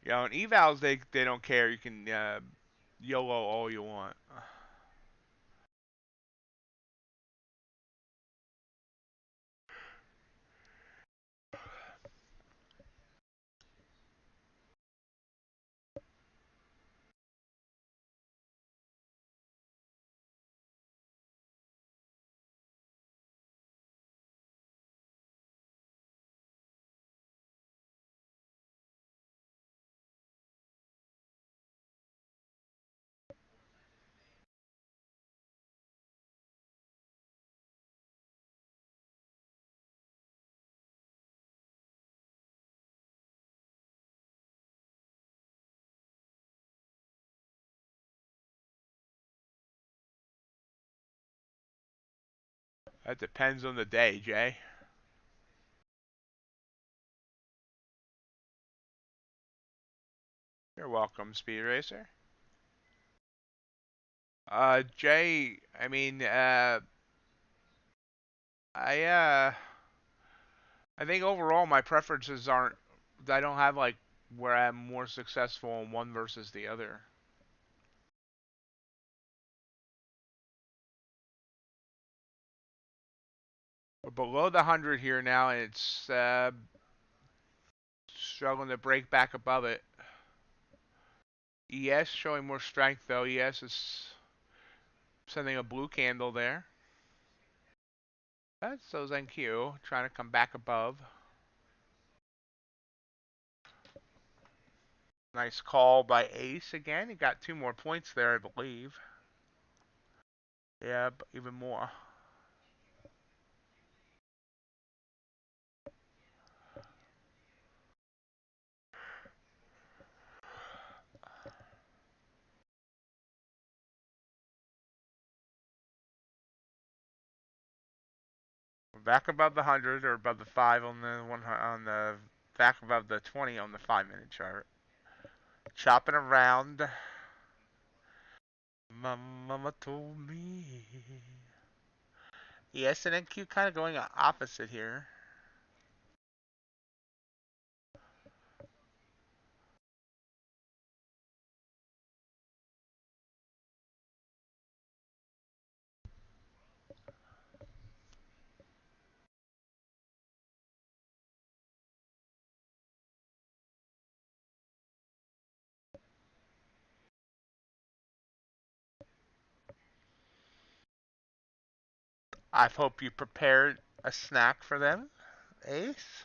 In evals they don't care. You can YOLO all you want. That depends on the day, Jay. You're welcome, Speed Racer. Jay, I mean, I think overall my preferences aren't I don't have like where I'm more successful in one versus the other. We're below the 100 here now, and it's struggling to break back above it. ES showing more strength though. ES is sending a blue candle there. That's those NQ trying to come back above. Nice call by Ace again. He got 2 more points there, I believe. Yeah, even more. We're back above the 100 or above the 5 on the back above the 20 on the 5-minute chart. Chopping around. My mama told me. Yes, and NQ kind of going opposite here. I hope you prepared a snack for them, Ace.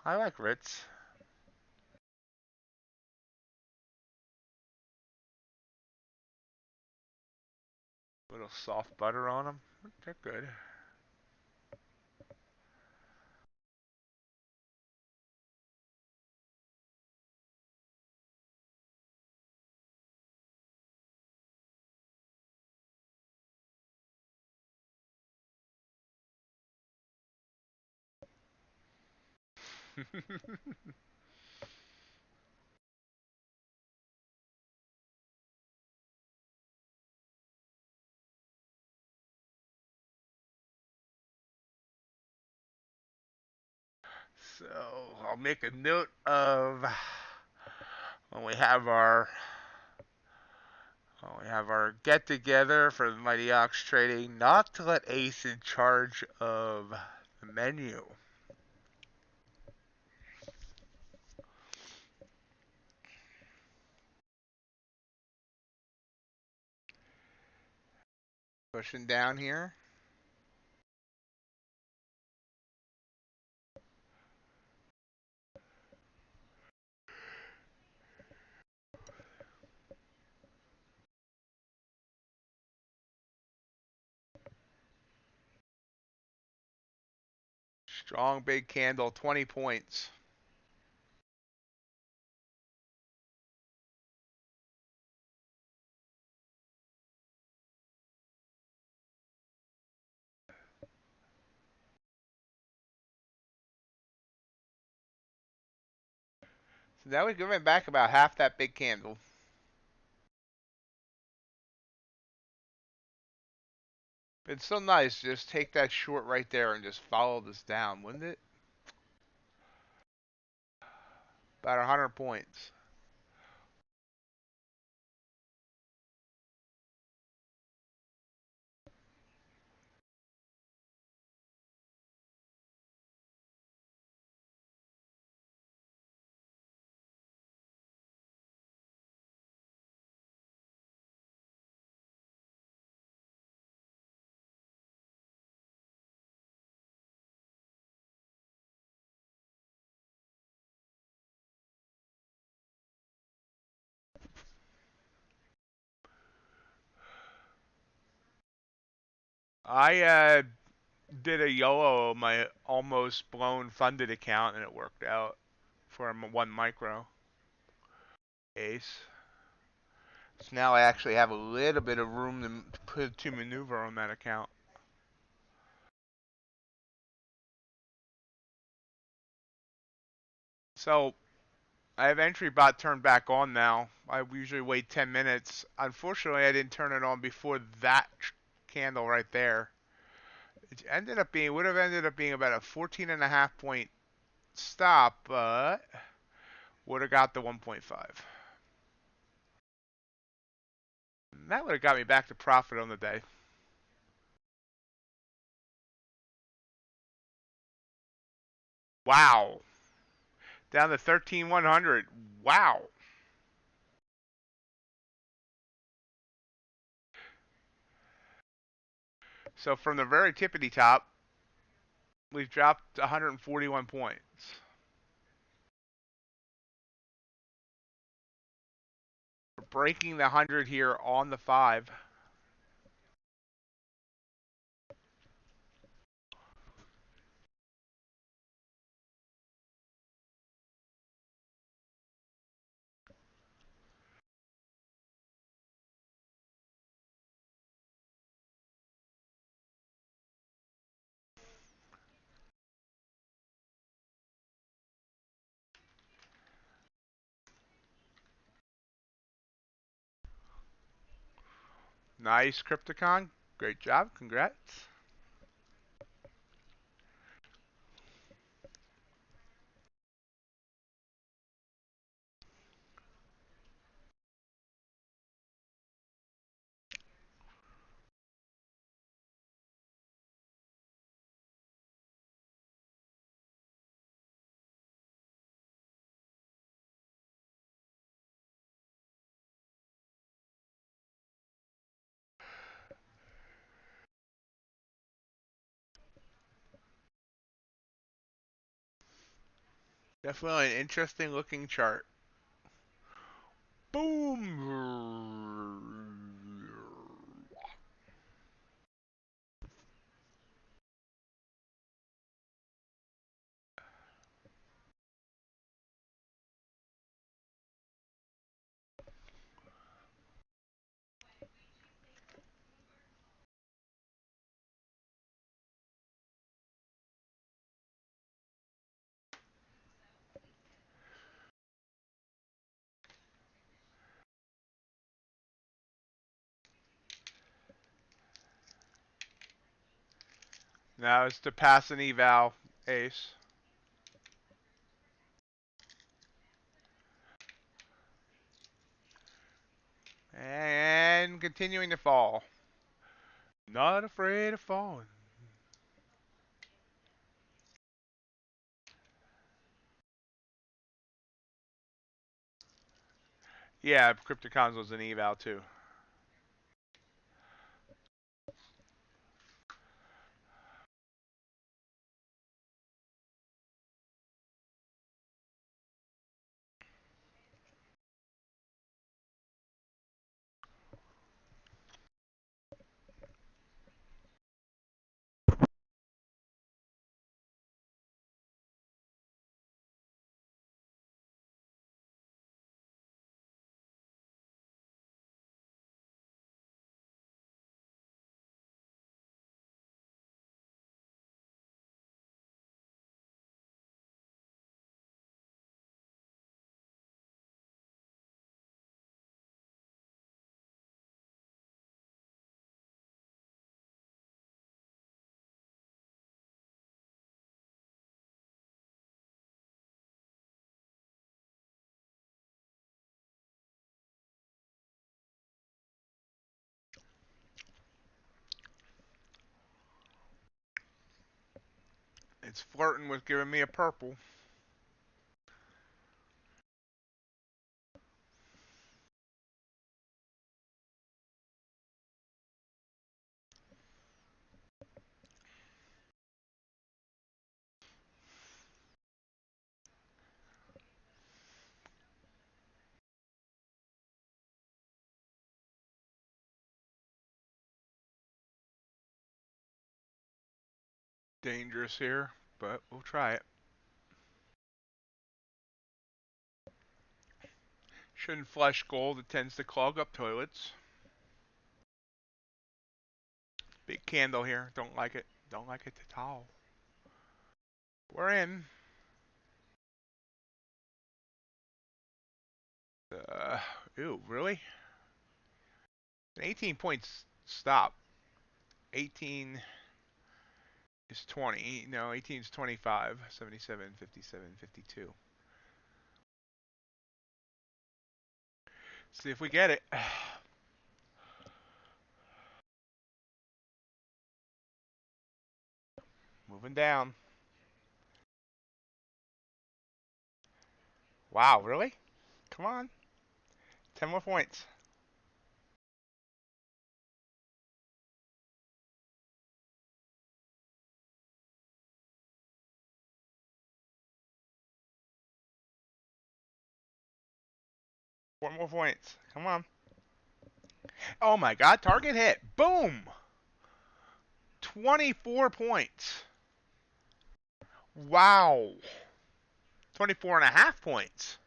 I like Ritz. Little soft butter on them. They're good. So I'll make a note of when we have our get together for the MightyOxTrading, not to let Ace in charge of the menu. Pushing down here. Strong big candle, 20 points. So now we're giving back about half that big candle. It's so nice. Just take that short right there and just follow this down, wouldn't it? About 100 points. I did a YOLO on my almost blown funded account and it worked out for 1 micro. Ace. So now I actually have a little bit of room to maneuver on that account. So I have entry bot turned back on now. I usually wait 10 minutes. Unfortunately, I didn't turn it on before that candle right there. It ended up being, would have ended up being about a 14.5 point stop, but would have got the 1.5. That would have got me back to profit on the day. Wow. Down to 13,100. Wow. So from the very tippity top, we've dropped 141 points. We're breaking the 100 here on the 5. Nice, Crypticon. Great job. Congrats. Definitely an interesting looking chart. Boom. Now it's to pass an eval, ace. And continuing to fall. Not afraid of falling. Yeah, Crypticons was an eval too. It's flirting with giving me a purple. Dangerous here, but we'll try it. Shouldn't flush gold, it tends to clog up toilets. Big candle here, don't like it. Don't like it at all. We're in. Ew, really? An 18 points stop. 18 is 20. No, 18 is 25. 77, 57, 52. See if we get it. Moving down. Wow, really? Come on. 10 more points. Four more points. Come on. Oh my god, target hit. Boom! 24 points. Wow. 24 and a half points.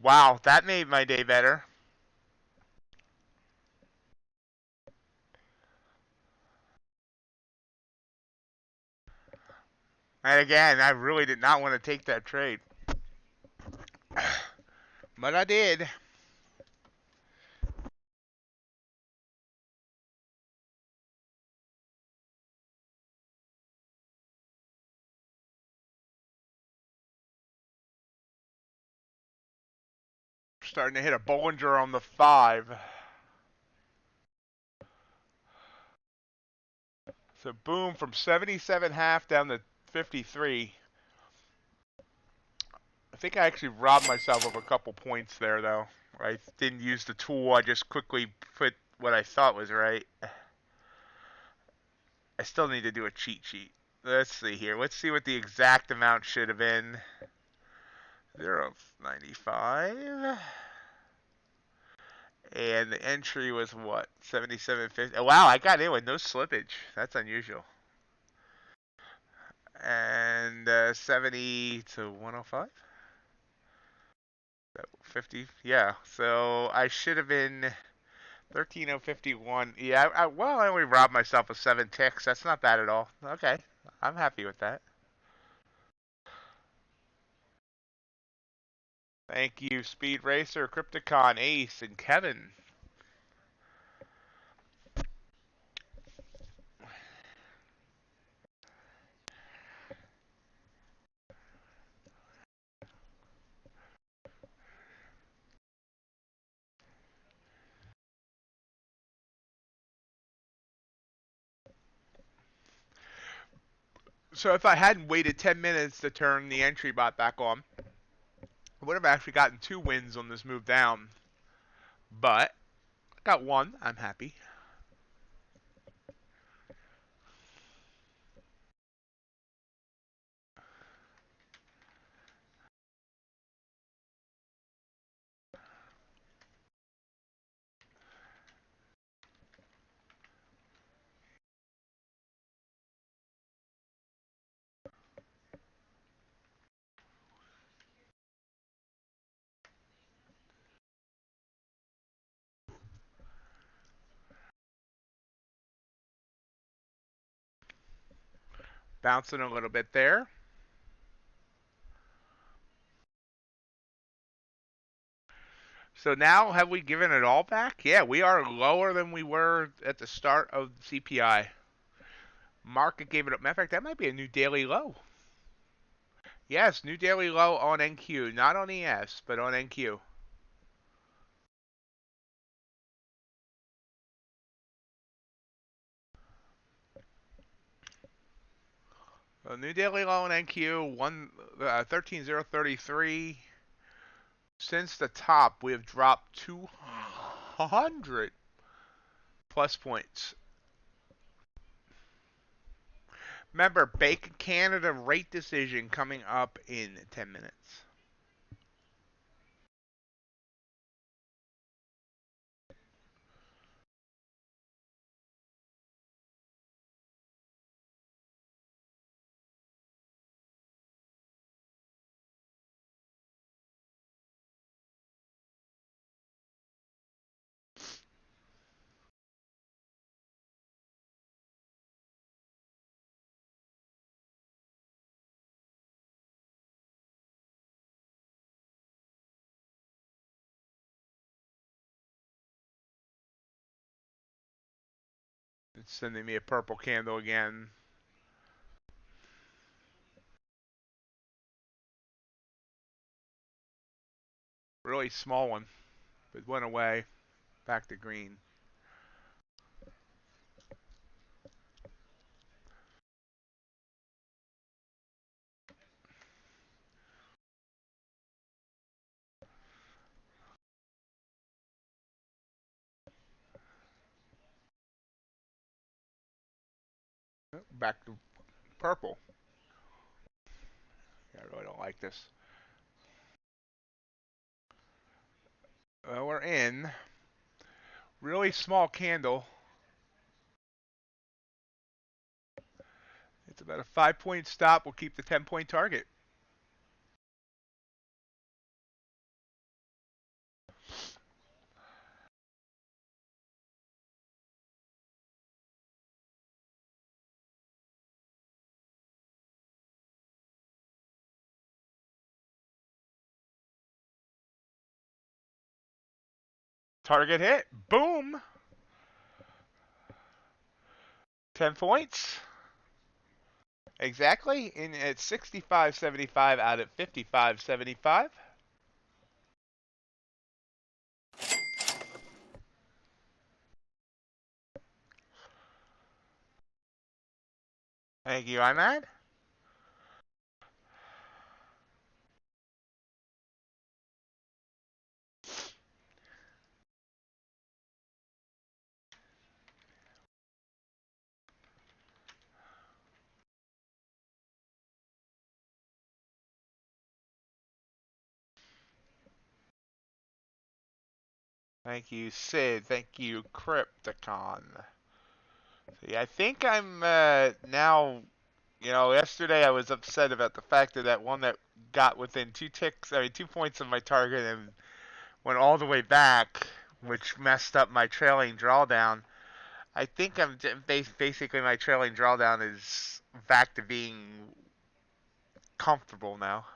Wow, that made my day better. And again, I really did not want to take that trade. But I did. Starting to hit a Bollinger on the 5. So boom, from 77.5 down to 53. I think I actually robbed myself of a couple points there, though. I didn't use the tool. I just quickly put what I thought was right. I still need to do a cheat sheet. Let's see here. Let's see what the exact amount should have been. 0.95. And the entry was what? 77.50. Oh, wow, I got in with no slippage. That's unusual. And 70 to 105? 50? Yeah. So I should have been 13.051. Yeah, well, I only robbed myself of 7 ticks. That's not bad at all. Okay. I'm happy with that. Thank you, Speed Racer, Crypticon, Ace, and Kevin. So if I hadn't waited 10 minutes to turn the entry bot back on, I would have actually gotten 2 wins on this move down. But I got 1. I'm happy. Bouncing a little bit there. So now, have we given it all back? Yeah, we are lower than we were at the start of CPI. Market gave it up. Matter of fact, that might be a new daily low. Yes, new daily low on NQ. Not on ES, but on NQ. So new daily low on NQ, 13.033. Since the top, we have dropped 200 plus points. Remember, Bank Canada rate decision coming up in 10 minutes. It's sending me a purple candle again. Really small one. It went away. Back to green. Back to purple. Yeah, I really don't like this. We're in. Really small candle. It's about a 5-point stop. We'll keep the 10-point target. Target hit. Boom. 10 points. Exactly. In at 65.75 out at 55.75. Thank you, Imad. Thank you, Sid. Thank you, Crypticon. See, I think I'm now. Yesterday I was upset about the fact that one that got within 2 points of my target and went all the way back, which messed up my trailing drawdown. I think basically my trailing drawdown is back to being comfortable now.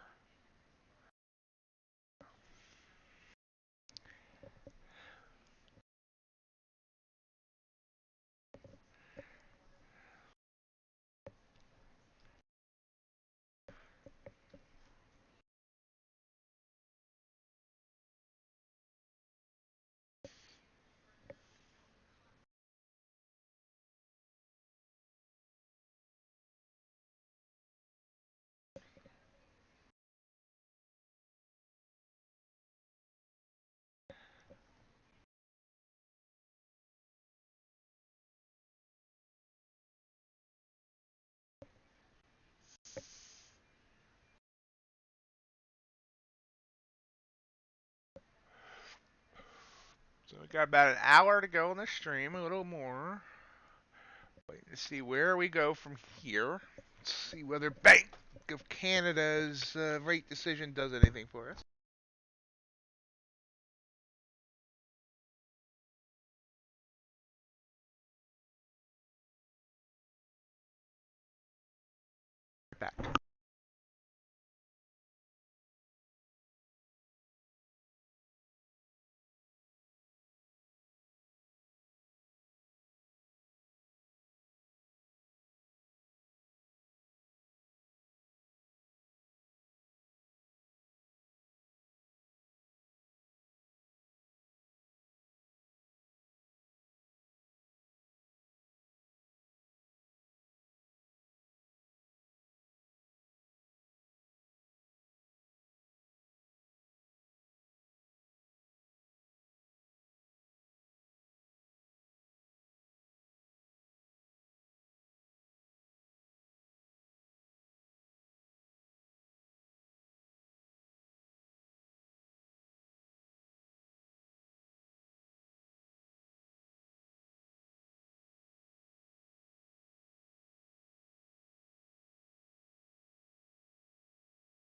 So we got about an hour to go in the stream, a little more. Wait to see where we go from here. Let's see whether Bank of Canada's rate decision does anything for us. Back.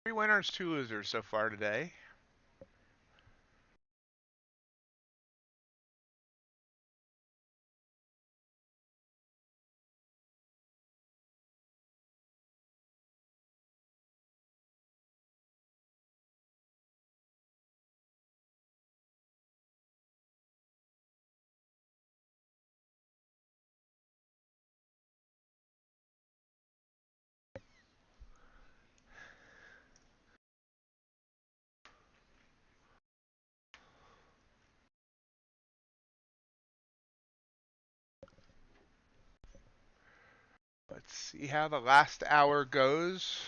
Three winners, two losers so far today. Let's see how the last hour goes.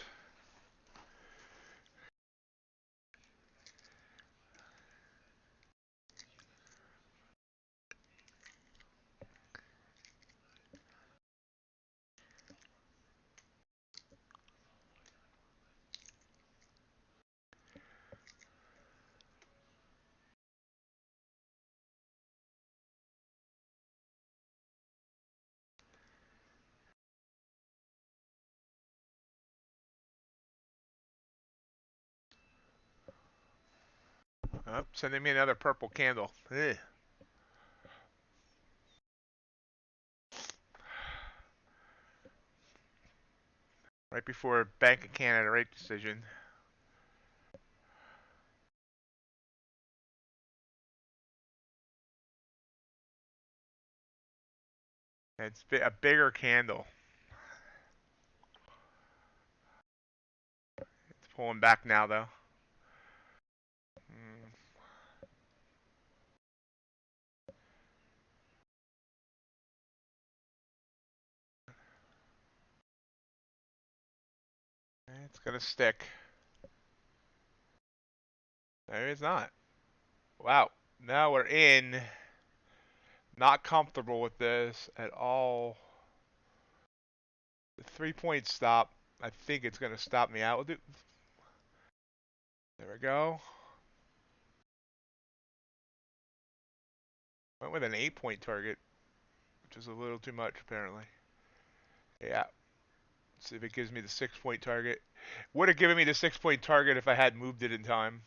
Oh, sending me another purple candle. Ugh. Right before Bank of Canada rate decision. It's a bigger candle. It's pulling back now, though. It's gonna stick. No, it's not. Wow. Now we're in. Not comfortable with this at all. The 3-point stop. I think it's gonna stop me out. There we go. Went with an 8-point target, which is a little too much apparently. Yeah. Let's see if it gives me the 6-point target. Would have given me the 6-point target if I had moved it in time.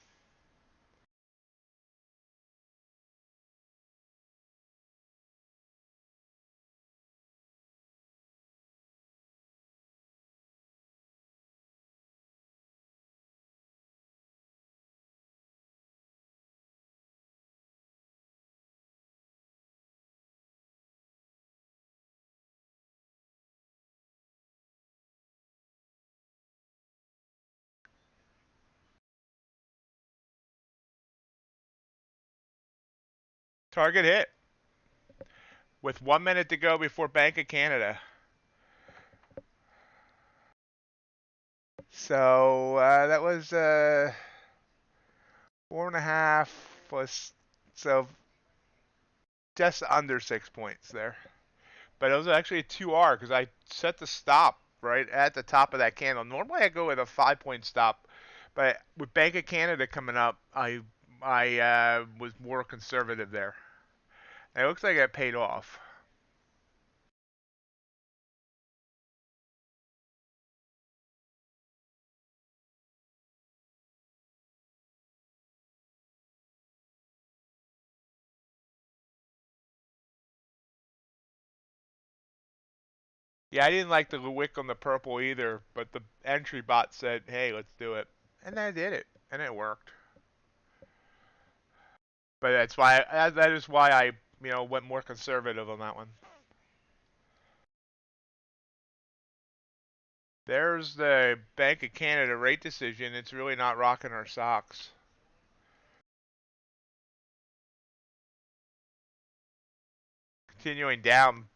Target hit. With 1 minute to go before Bank of Canada. So that was 4.5 plus, so just under 6 points there. But it was actually a 2R because I set the stop right at the top of that candle. Normally I go with a 5-point stop, but with Bank of Canada coming up, I was more conservative there. And it looks like it paid off. Yeah, I didn't like the wick on the purple either, but the entry bot said, "Hey, let's do it," and I did it, and it worked. But that is why I went more conservative on that one. There's the Bank of Canada rate decision. It's really not rocking our socks. Continuing down.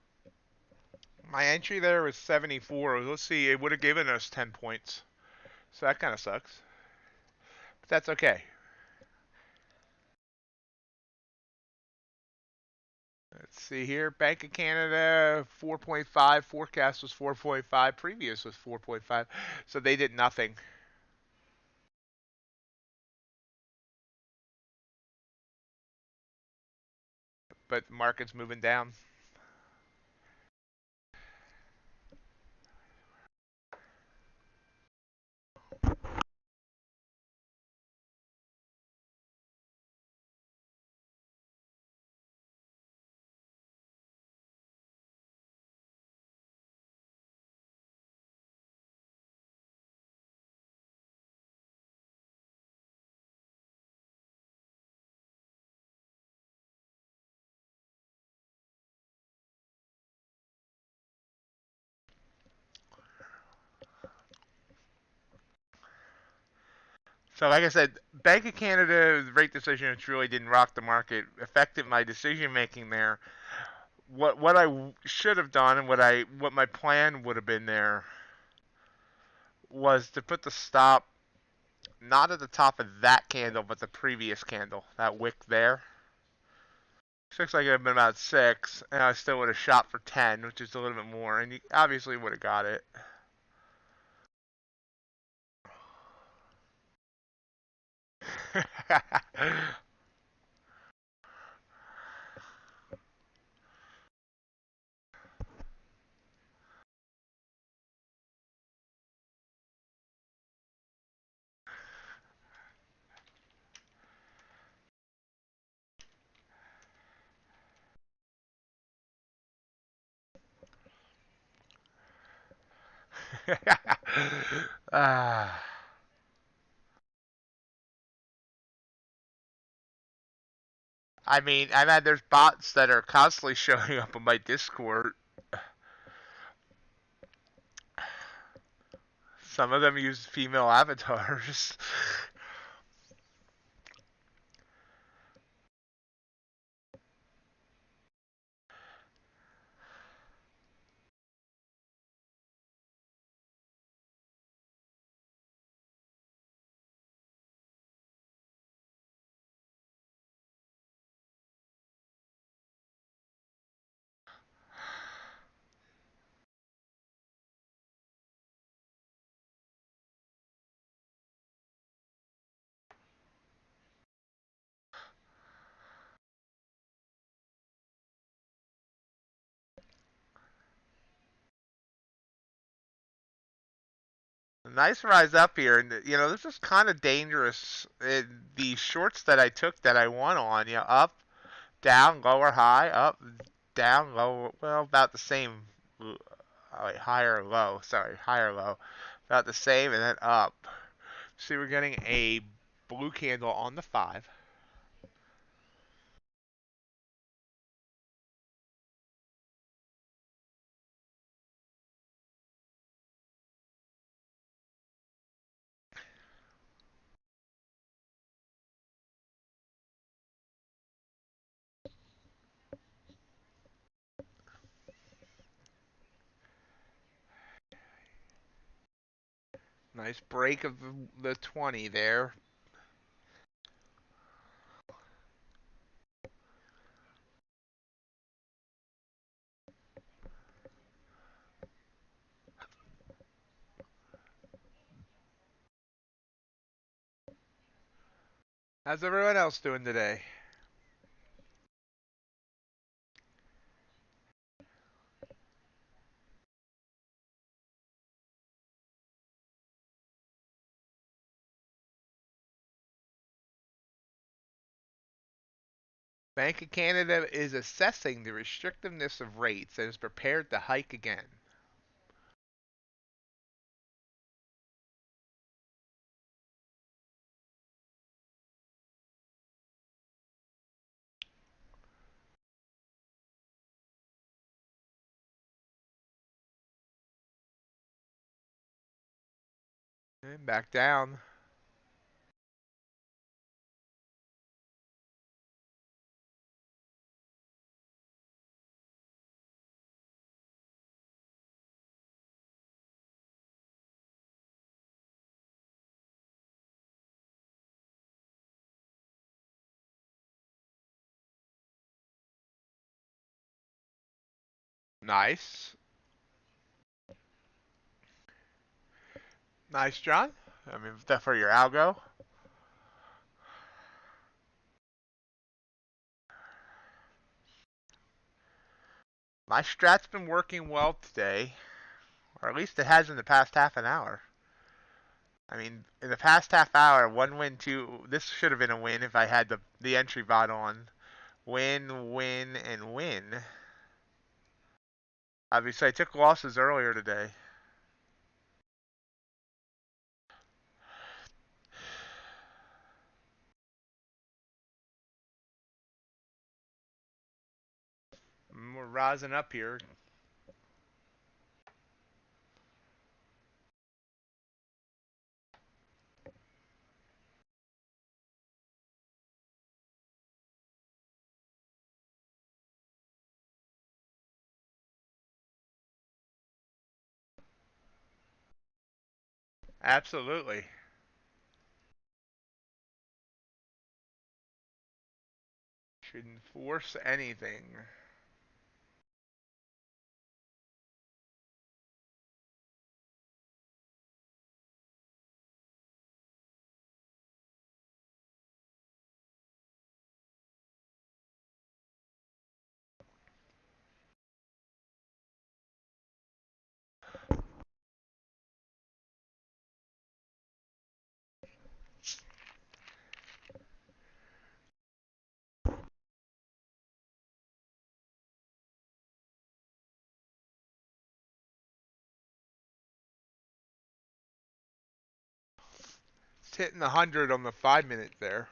My entry there was 74. Let's see, it would have given us 10 points. So that kind of sucks. But that's okay. Let's see here. Bank of Canada, 4.5. Forecast was 4.5. Previous was 4.5. So they did nothing. But the market's moving down. So like I said, Bank of Canada rate decision, which really didn't rock the market, affected my decision making there. what I should have done and what my plan would have been there was to put the stop not at the top of that candle, but the previous candle, that wick there. Looks like it would have been about 6, and I still would have shot for 10, which is a little bit more, and you obviously would have got it. Ah. I mean, there's bots that are constantly showing up on my Discord. Some of them use female avatars. Nice rise up here, and this is kind of dangerous. The shorts that I took that I won on, up, down, lower, high, up, down, lower, well, about the same. Wait, higher, low. Sorry, higher, low, about the same, and then up. See, we're getting a blue candle on the 5. Nice break of the 20 there. How's everyone else doing today? Bank of Canada is assessing the restrictiveness of rates and is prepared to hike again. And back down. Nice. Nice, John. I mean, that for your algo. My strat's been working well today, or at least it has in the past half an hour. I mean, in the past half hour, 1 win, 2. This should have been a win if I had the entry bot on. Win, win, and win. Obviously, I took losses earlier today. We're rising up here. Absolutely. Shouldn't force anything. It's hitting 100 on the 5 minute there.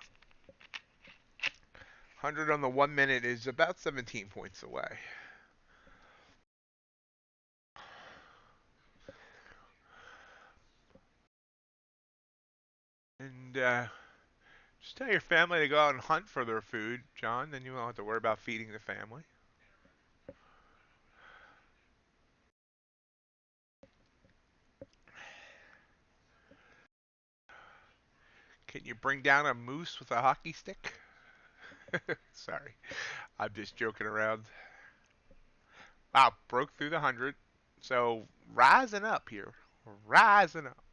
100 on the 1 minute is about 17 points away. And just tell your family to go out and hunt for their food, John. Then you won't have to worry about feeding the family. Can you bring down a moose with a hockey stick? Sorry, I'm just joking around. Wow, broke through the 100. So rising up here. Rising up.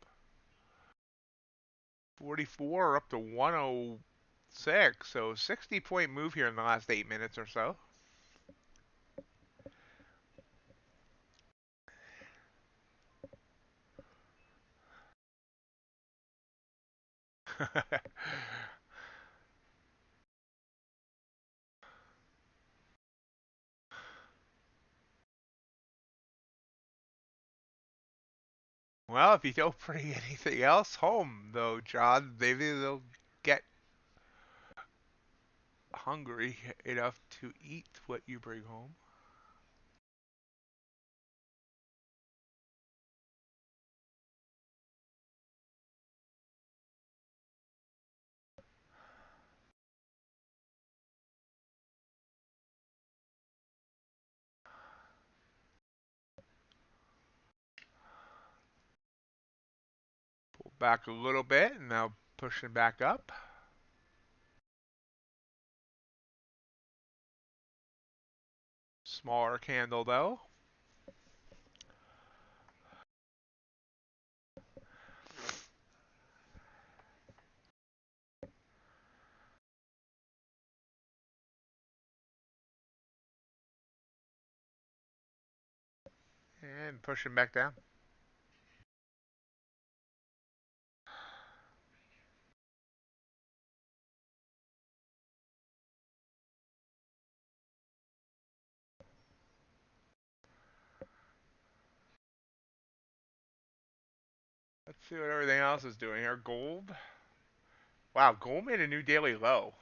44 up to 106. So 60-point move here in the last 8 minutes or so. Well, if you don't bring anything else home, though, John, maybe they'll get hungry enough to eat what you bring home. Pull back a little bit, and now pushing back up. Smaller candle, though. And pushing back down. Let's see what everything else is doing here. Gold. Wow, gold made a new daily low.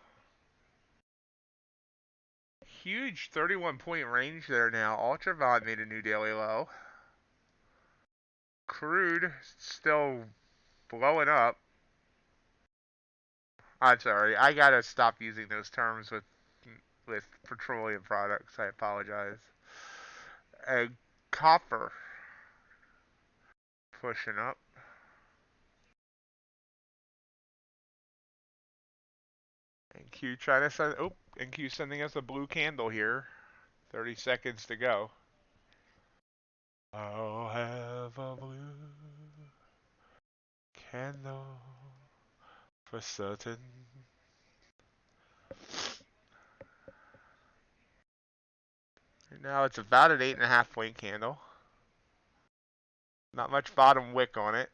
Huge 31-point range there now. Ultraviolet made a new daily low. Crude still blowing up. I'm sorry, I gotta stop using those terms with petroleum products. I apologize. And copper pushing up. And Q trying to send. Oh, and Q sending us a blue candle here. 30 seconds to go. I'll have a blue candle for certain. And now it's about an 8.5-point candle. Not much bottom wick on it.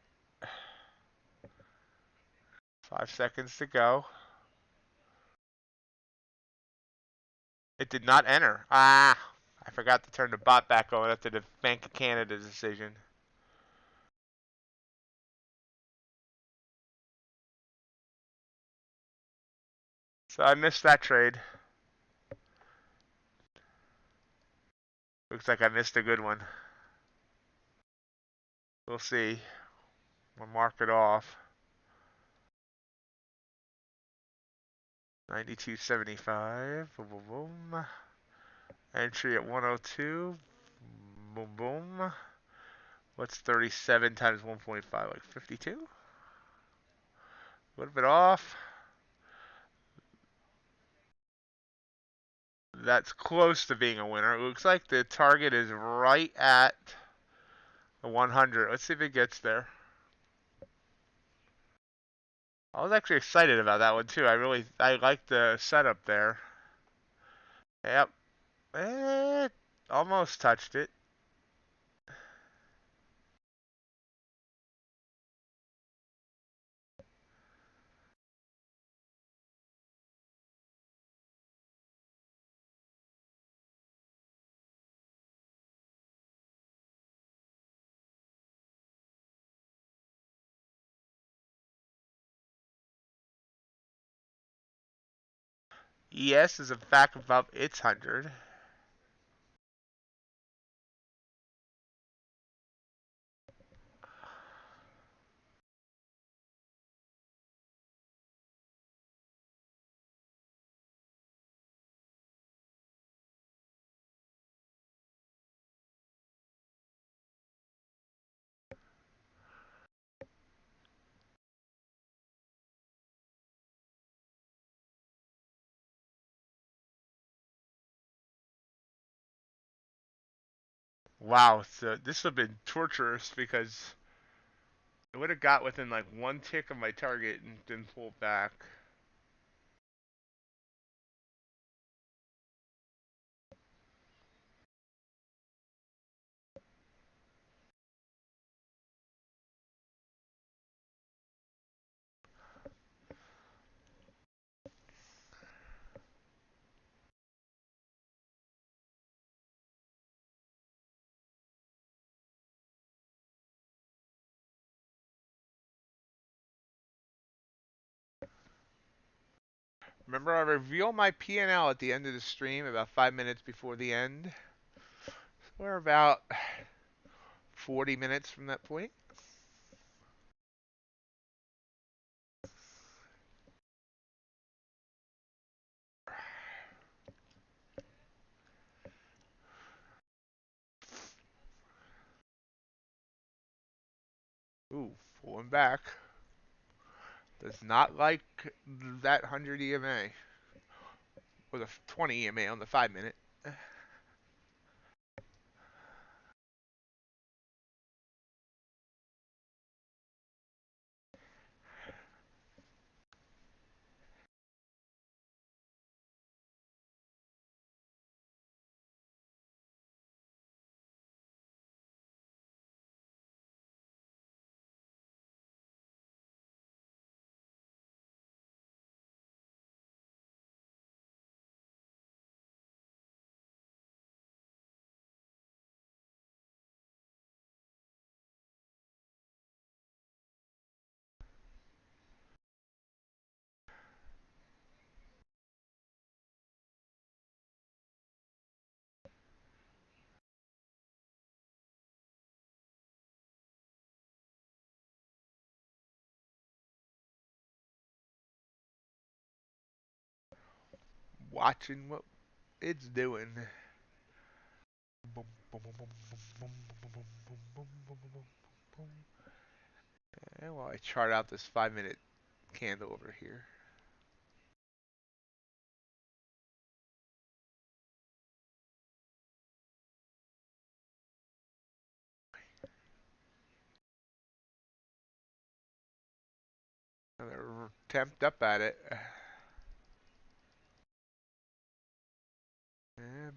5 seconds to go. It did not enter. Ah, I forgot to turn the bot back on after the Bank of Canada decision. So I missed that trade. Looks like I missed a good one. We'll see. We'll mark it off. 92.75. Boom, boom, boom. Entry at 102. Boom, boom. What's 37 times 1.5? Like 52? A little bit off. That's close to being a winner. It looks like the target is right at the 100. Let's see if it gets there. I was actually excited about that one too. I like the setup there. Yep. It almost touched it. ES is in fact above its 100. Wow, so this would have been torturous because it would have got within like one tick of my target and then pulled back. Remember, I reveal my P&L at the end of the stream about 5 minutes before the end. We're about 40 minutes from that point. Ooh, pulling back. Does not like that 100 EMA. Or the 20 EMA on the 5 minute. Watching what it's doing. And while I chart out this 5 minute candle over here. Another attempt up at it. And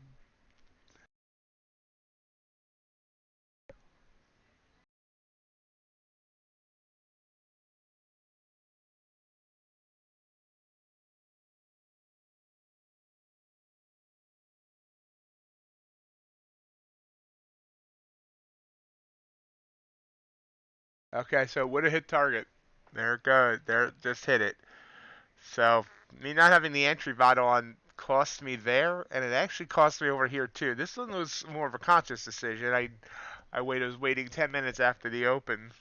okay, so would have hit target. There it goes. There, just hit it. So me not having the entry vital on cost me there, and it actually cost me over here too. This one was more of a conscious decision. I was waiting 10 minutes after the open,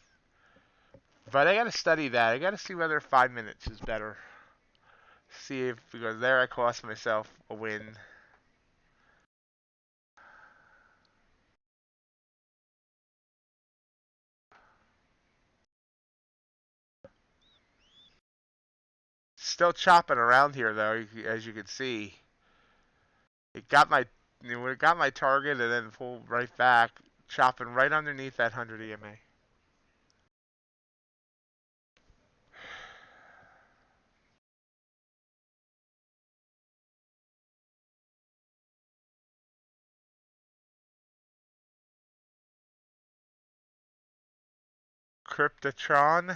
but I got to study that. I got to see whether 5 minutes is better. See if because there I cost myself a win. still chopping around here though, as you can see. It got my it got my target and then pulled right back, chopping right underneath that 100 EMA. Cryptotron.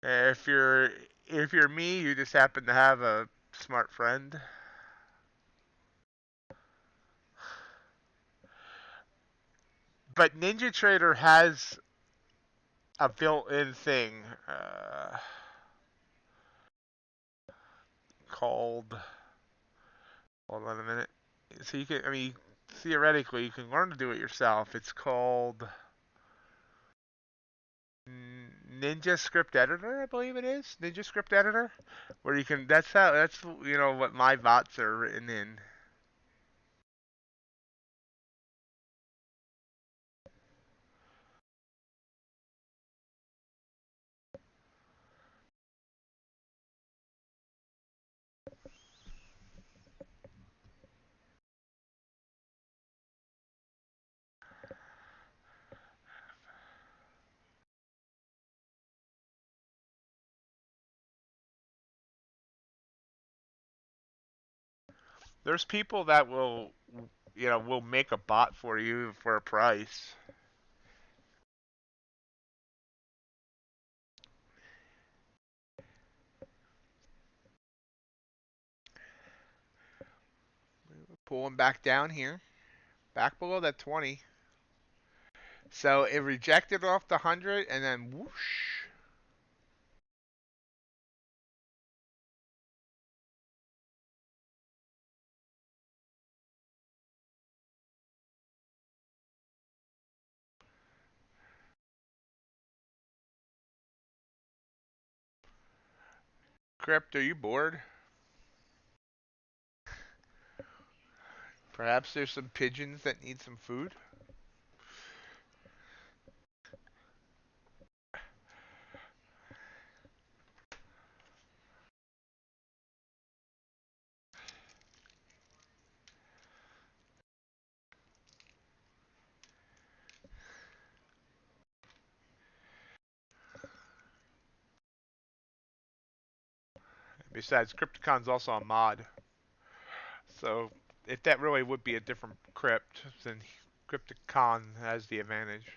If you're me, you just happen to have a smart friend. But NinjaTrader has a built-in thing called. Hold on a minute. So you can, I mean, theoretically, you can learn to do it yourself. It's called Ninja Script Editor, I believe it is. Ninja Script Editor, where you can. That's what my bots are written in. There's people that will make a bot for you for a price. Pulling back down here, back below that 20. So it rejected off the 100 and then whoosh. Crypt, are you bored? Perhaps there's some pigeons that need some food? Besides, Crypticon's also a mod. So if that really would be a different crypt, then Crypticon has the advantage.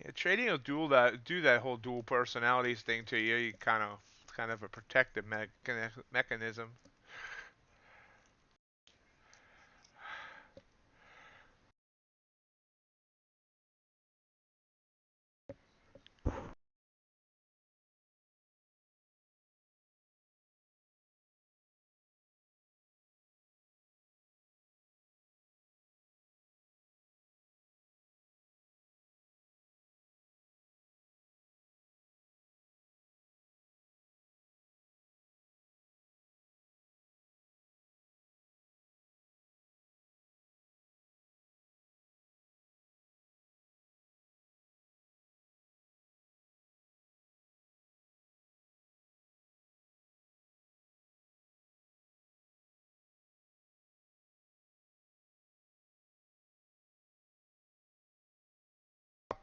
Yeah, trading will do that whole dual personalities thing to you. You kind of a protective mechanism.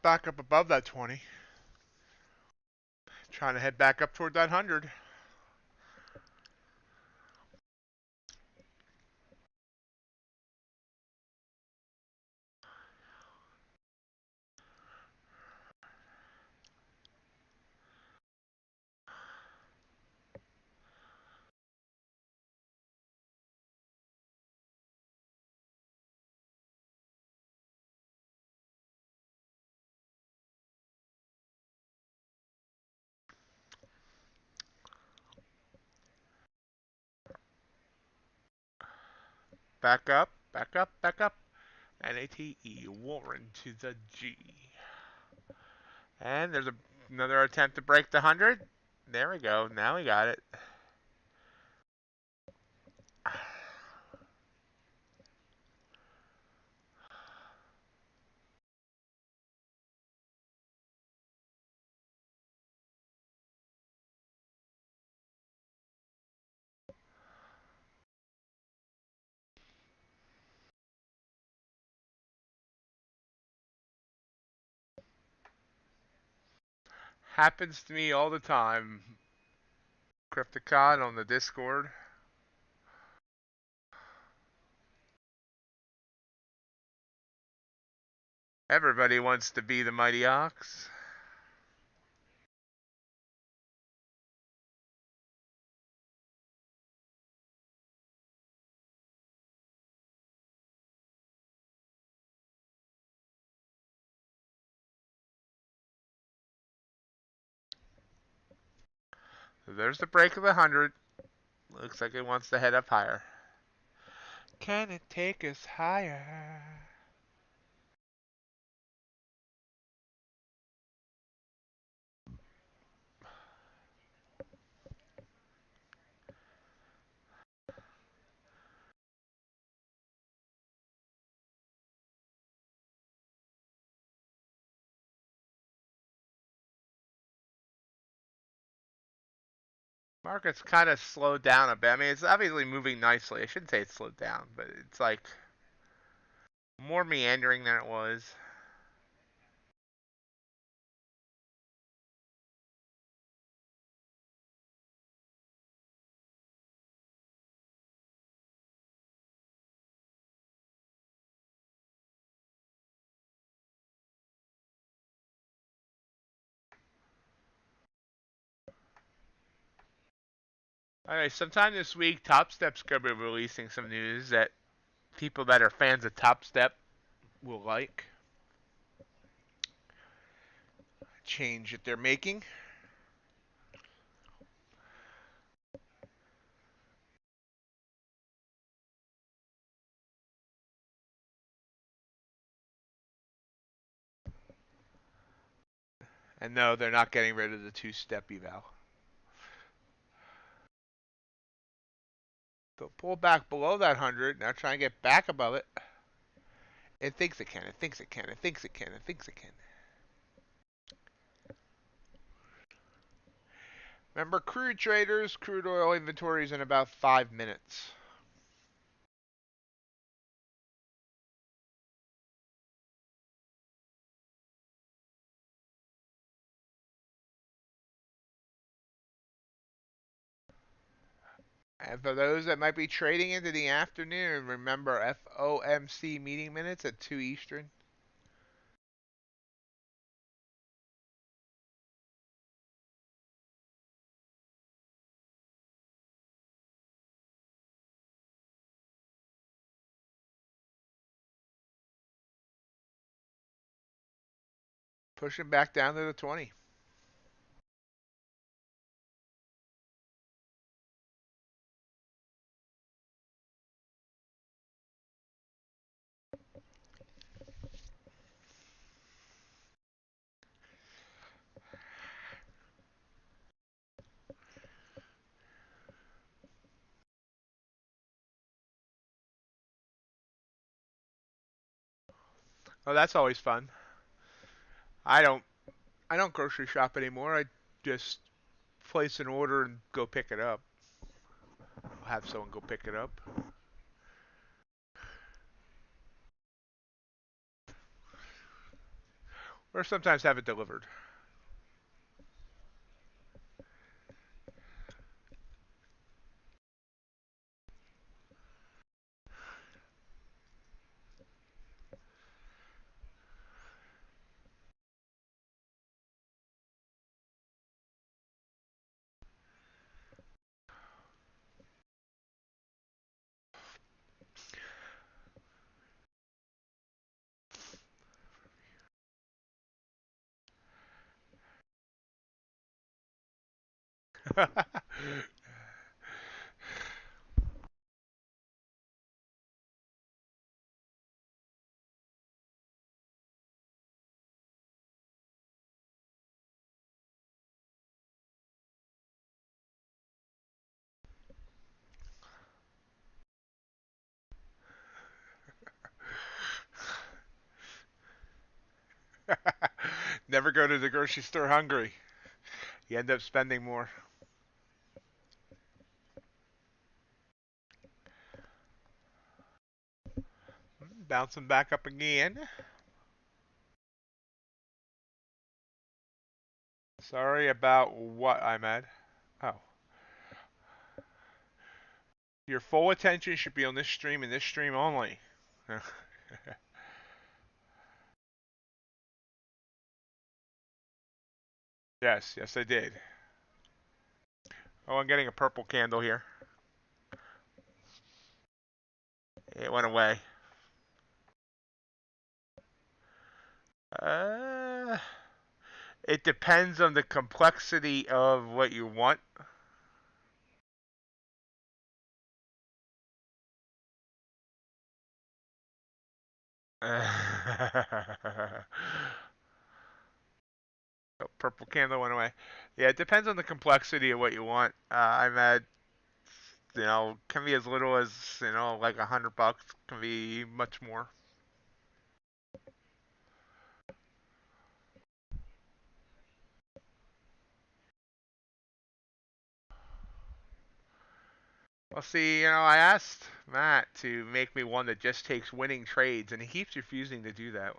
Back up above that 20. Trying to head back up toward that 100. Back up, back up, back up. NATE, Warren to the G. And there's another attempt to break the 100. There we go. Now we got it. Happens to me all the time. Crypticon on the Discord. Everybody wants to be the MightyOx. There's the break of the 100. Looks like it wants to head up higher. Can it take us higher? Market's kind of slowed down a bit. I mean, it's obviously moving nicely. I shouldn't say it's slowed down, but it's like more meandering than it was. Alright, sometime this week, Top Step's going to be releasing some news that people that are fans of Top Step will like. Change that they're making. And no, they're not getting rid of the two-step eval. They'll pull back below that 100. Now try and get back above it. It thinks it can. It thinks it can. It thinks it can. It thinks it can. Remember, crude traders, crude oil inventories in about 5 minutes. And for those that might be trading into the afternoon, remember FOMC meeting minutes at 2 Eastern. Pushing back down to the 20. Oh, that's always fun. I don't grocery shop anymore. I just place an order and go pick it up. I'll have someone go pick it up. Or sometimes have it delivered. Never go to the grocery store hungry. You end up spending more. Bouncing back up again. Sorry about what I'm at. Oh. Your full attention should be on this stream and this stream only. Yes, yes I did. Oh, I'm getting a purple candle here. It went away. Uh, it depends on the complexity of what you want. Oh, purple candle went away. Yeah, it depends on the complexity of what you want. I'm at, can be as little as, like $100. Can be much more. Well, see, I asked Matt to make me one that just takes winning trades, and he keeps refusing to do that.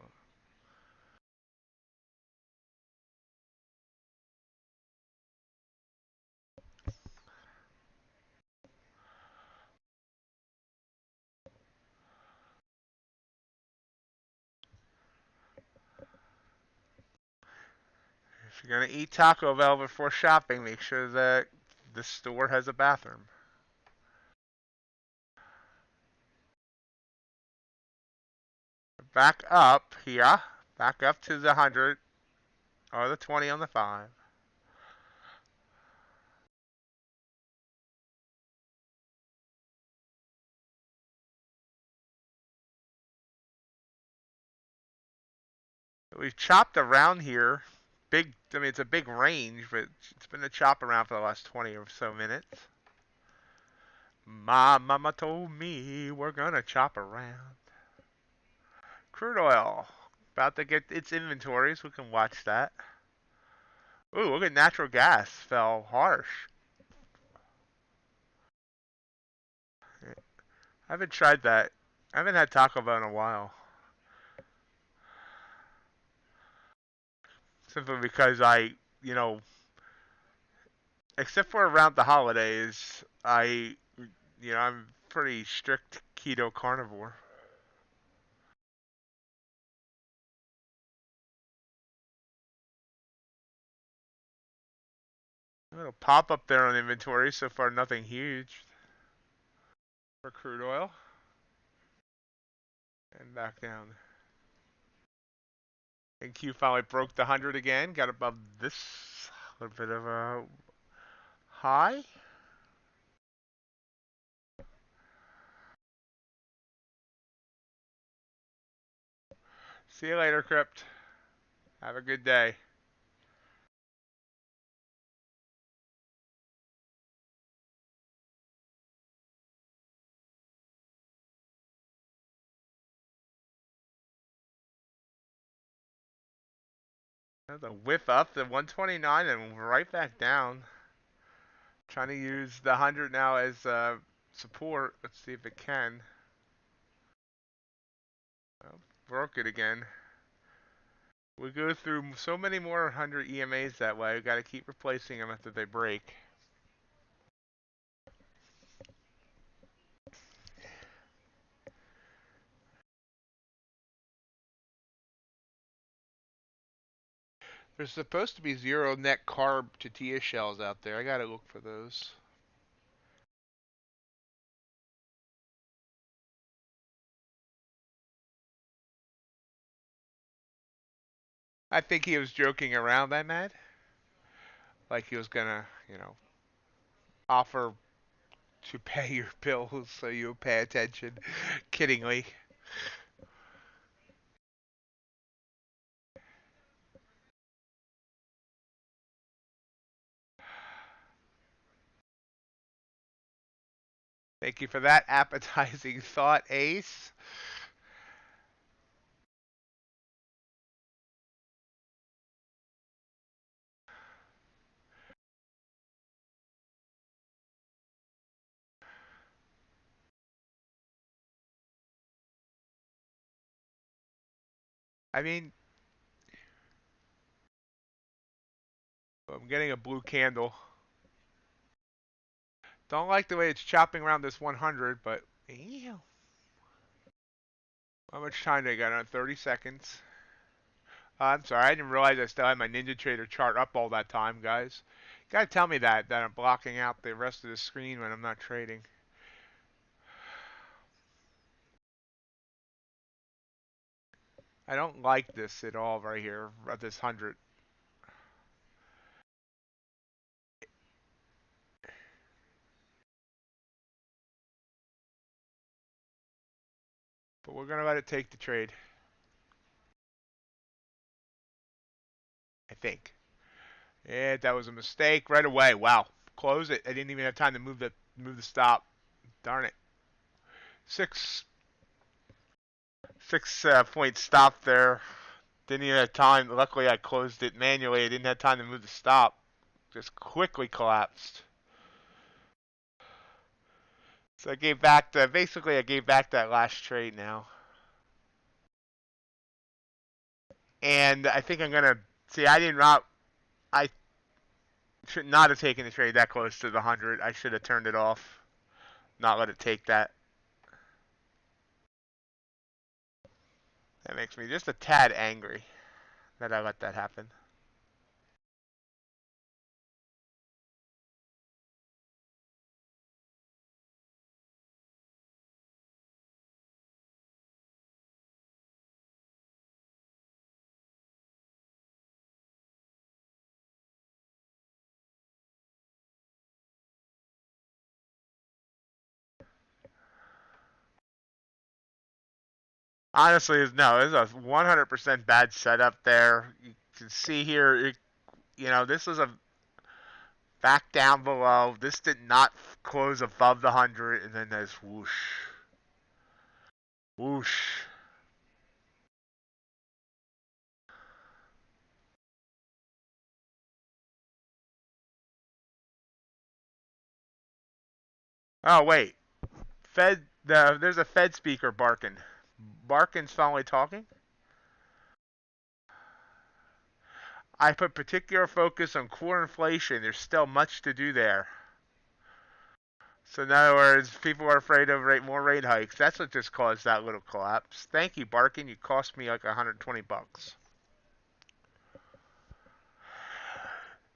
If you're gonna eat Taco Bell before shopping, make sure that the store has a bathroom. Back up here. Back up to the 100 or the 20 on the 5. We've chopped around here. It's a big range, but it's been a chop around for the last 20 or so minutes. My mama told me we're gonna chop around. Crude oil. About to get its inventory, so we can watch that. Ooh, look at natural gas. Fell harsh. I haven't tried that. I haven't had Taco Bell in a while. Simply because except for around the holidays, I'm pretty strict keto carnivore. It'll pop up there on inventory. So far, nothing huge for crude oil. And back down. And Q finally broke the 100 again. Got above this little bit of a high. See you later, Crypt. Have a good day. That's a whiff up to 129 and right back down. Trying to use the 100 now as support. Let's see if it can. Oh, broke it again. We go through so many more 100 EMAs that way. We got to keep replacing them after they break. There's supposed to be 0 net carb tortilla shells out there. I got to look for those. I think he was joking around, that Matt. Like he was gonna, offer to pay your bills so you'll pay attention. Kiddingly. Thank you for that appetizing thought, Ace. I mean, I'm getting a blue candle. Don't like the way it's chopping around this 100, but ew. How much time do I got on? 30 seconds. I'm sorry, I didn't realize I still had my NinjaTrader chart up all that time, guys. You gotta tell me that I'm blocking out the rest of the screen when I'm not trading. I don't like this at all right here, at this 100. But we're gonna let it take the trade. I think. Yeah, that was a mistake right away. Wow. Close it. I didn't even have time to move the stop. Darn it. Six point stop there. Didn't even have time. Luckily, I closed it manually. I didn't have time to move the stop. Just quickly collapsed. So I gave back basically I gave back that last trade now. And I think I'm gonna see. I should not have taken the trade that close to the 100. I should have turned it off, not let it take that. That makes me just a tad angry that I let that happen. Honestly, no, this is a 100% bad setup there. You can see here, this is a back down below. This did not close above the 100, and then there's whoosh, whoosh. Oh wait, there's a Fed speaker barking. Barkin's finally talking. I put particular focus on core inflation. There's still much to do there. So in other words, people are afraid of more rate hikes. That's what just caused that little collapse. Thank you, Barkin. You cost me like 120 bucks.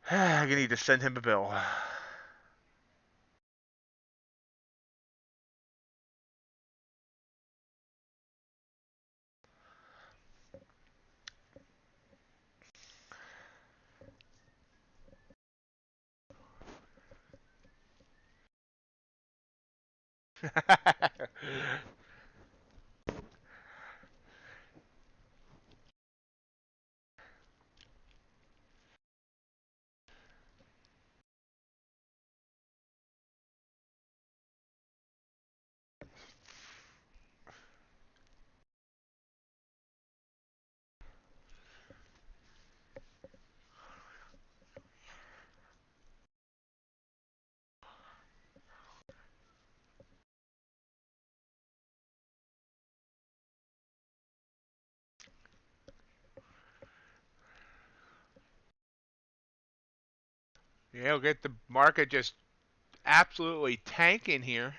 I need to send him a bill. You'll get the market just absolutely tanking here.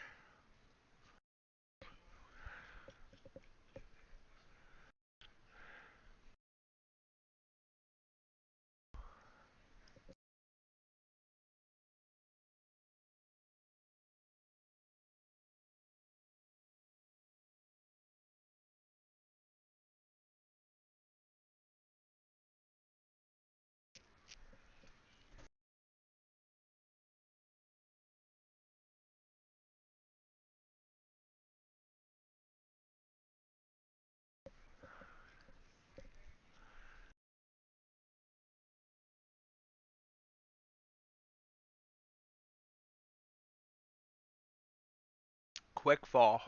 Quick fall.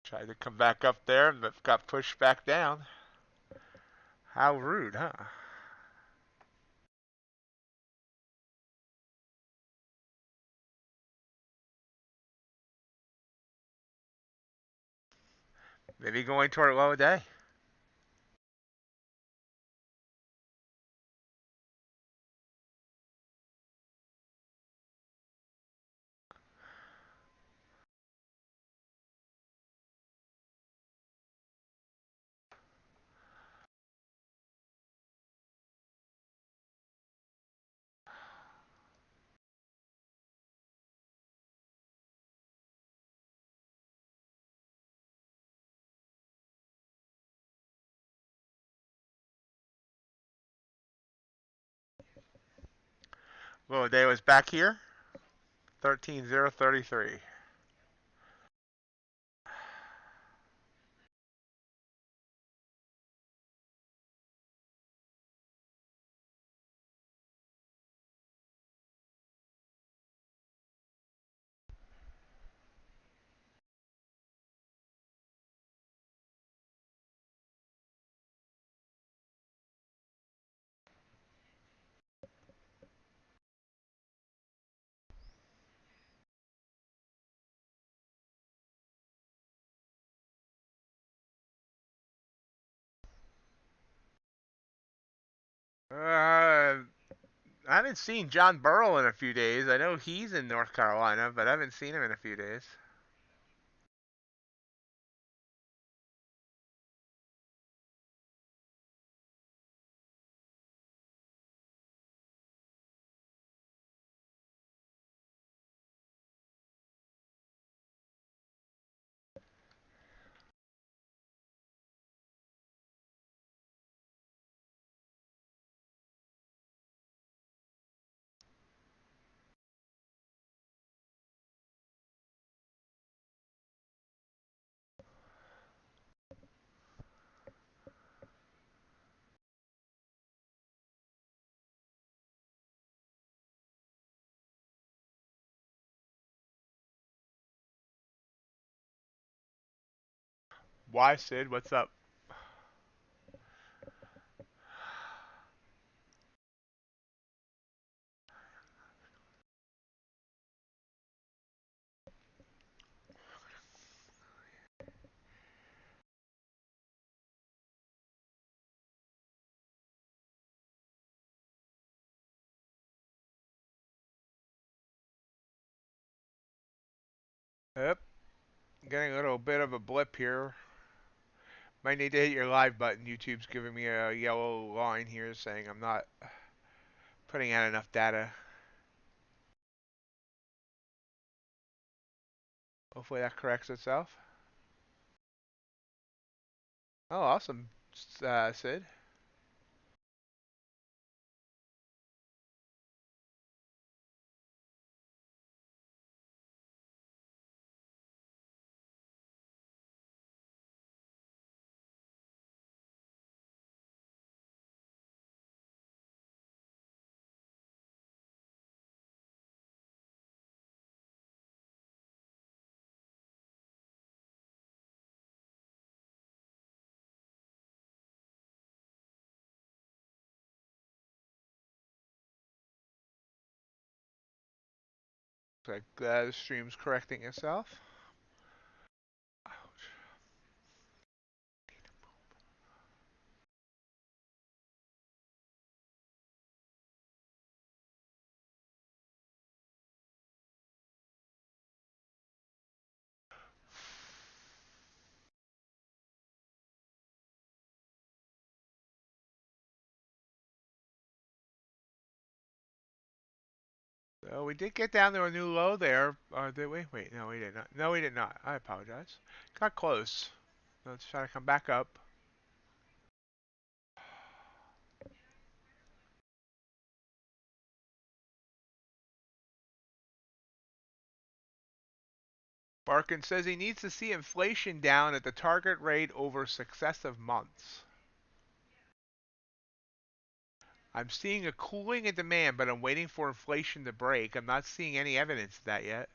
Tried to come back up there, but got pushed back down. How rude, huh? Maybe going toward a low day. Low day was back here. 13,033. I haven't seen John Burrow in a few days. I know he's in North Carolina, but I haven't seen him in a few days. Why, Sid? What's up? Yep. Getting a little bit of a blip here. Might need to hit your live button. YouTube's giving me a yellow line here saying I'm not putting out enough data. Hopefully that corrects itself. Oh, awesome, Sid. Looks like the stream's correcting itself. So we did get down to a new low there. Did we? Wait, no, we did not. No, we did not. I apologize. Got close. Let's try to come back up. Barkin says he needs to see inflation down at the target rate over successive months. I'm seeing a cooling in demand, but I'm waiting for inflation to break. I'm not seeing any evidence of that yet.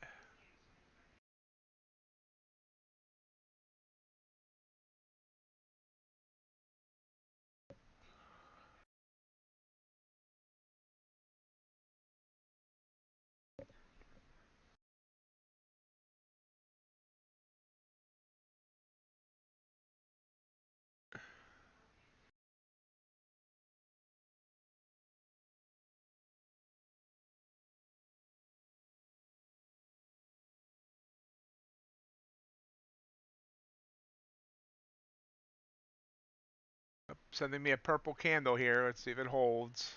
sending me a purple candle here. Let's see if it holds.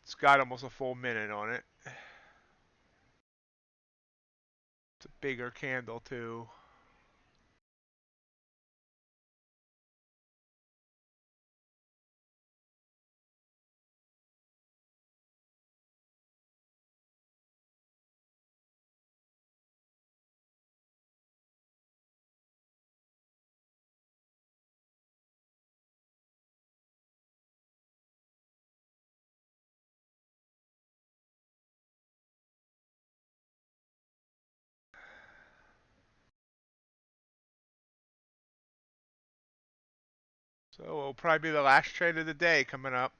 It's got almost a full minute on it. It's a bigger candle too. So it'll probably be the last trade of the day coming up.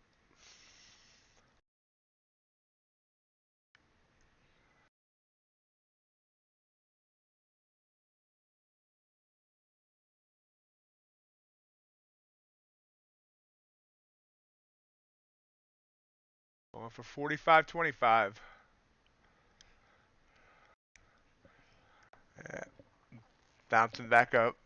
Going for 45.25. Yeah, bouncing back up.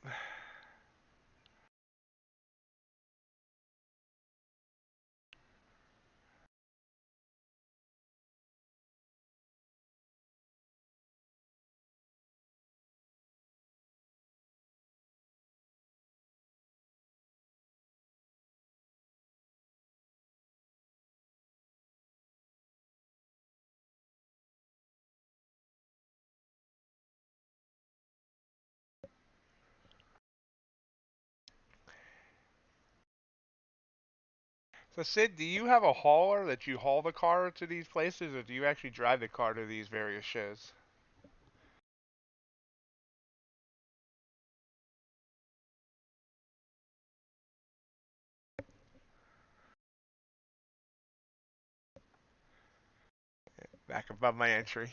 So Sid, do you have a hauler that you haul the car to these places, or do you actually drive the car to these various shows? Back above my entry.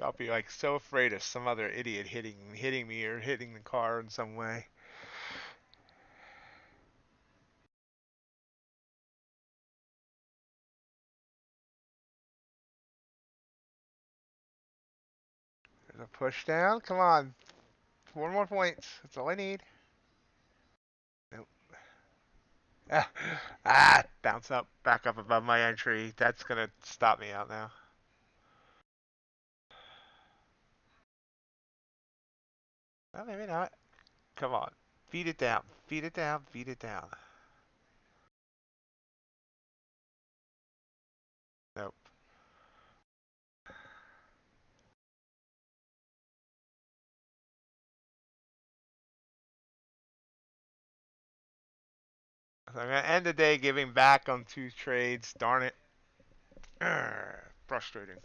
I'll be like so afraid of some other idiot hitting me or hitting the car in some way. There's a push down. Come on. 4 more points. That's all I need. Nope. Bounce up, back up above my entry. That's gonna stop me out now. Well, maybe not. Come on. Feed it down. Feed it down. Feed it down. Nope. So I'm gonna end the day giving back on 2 trades. Darn it. Frustrating.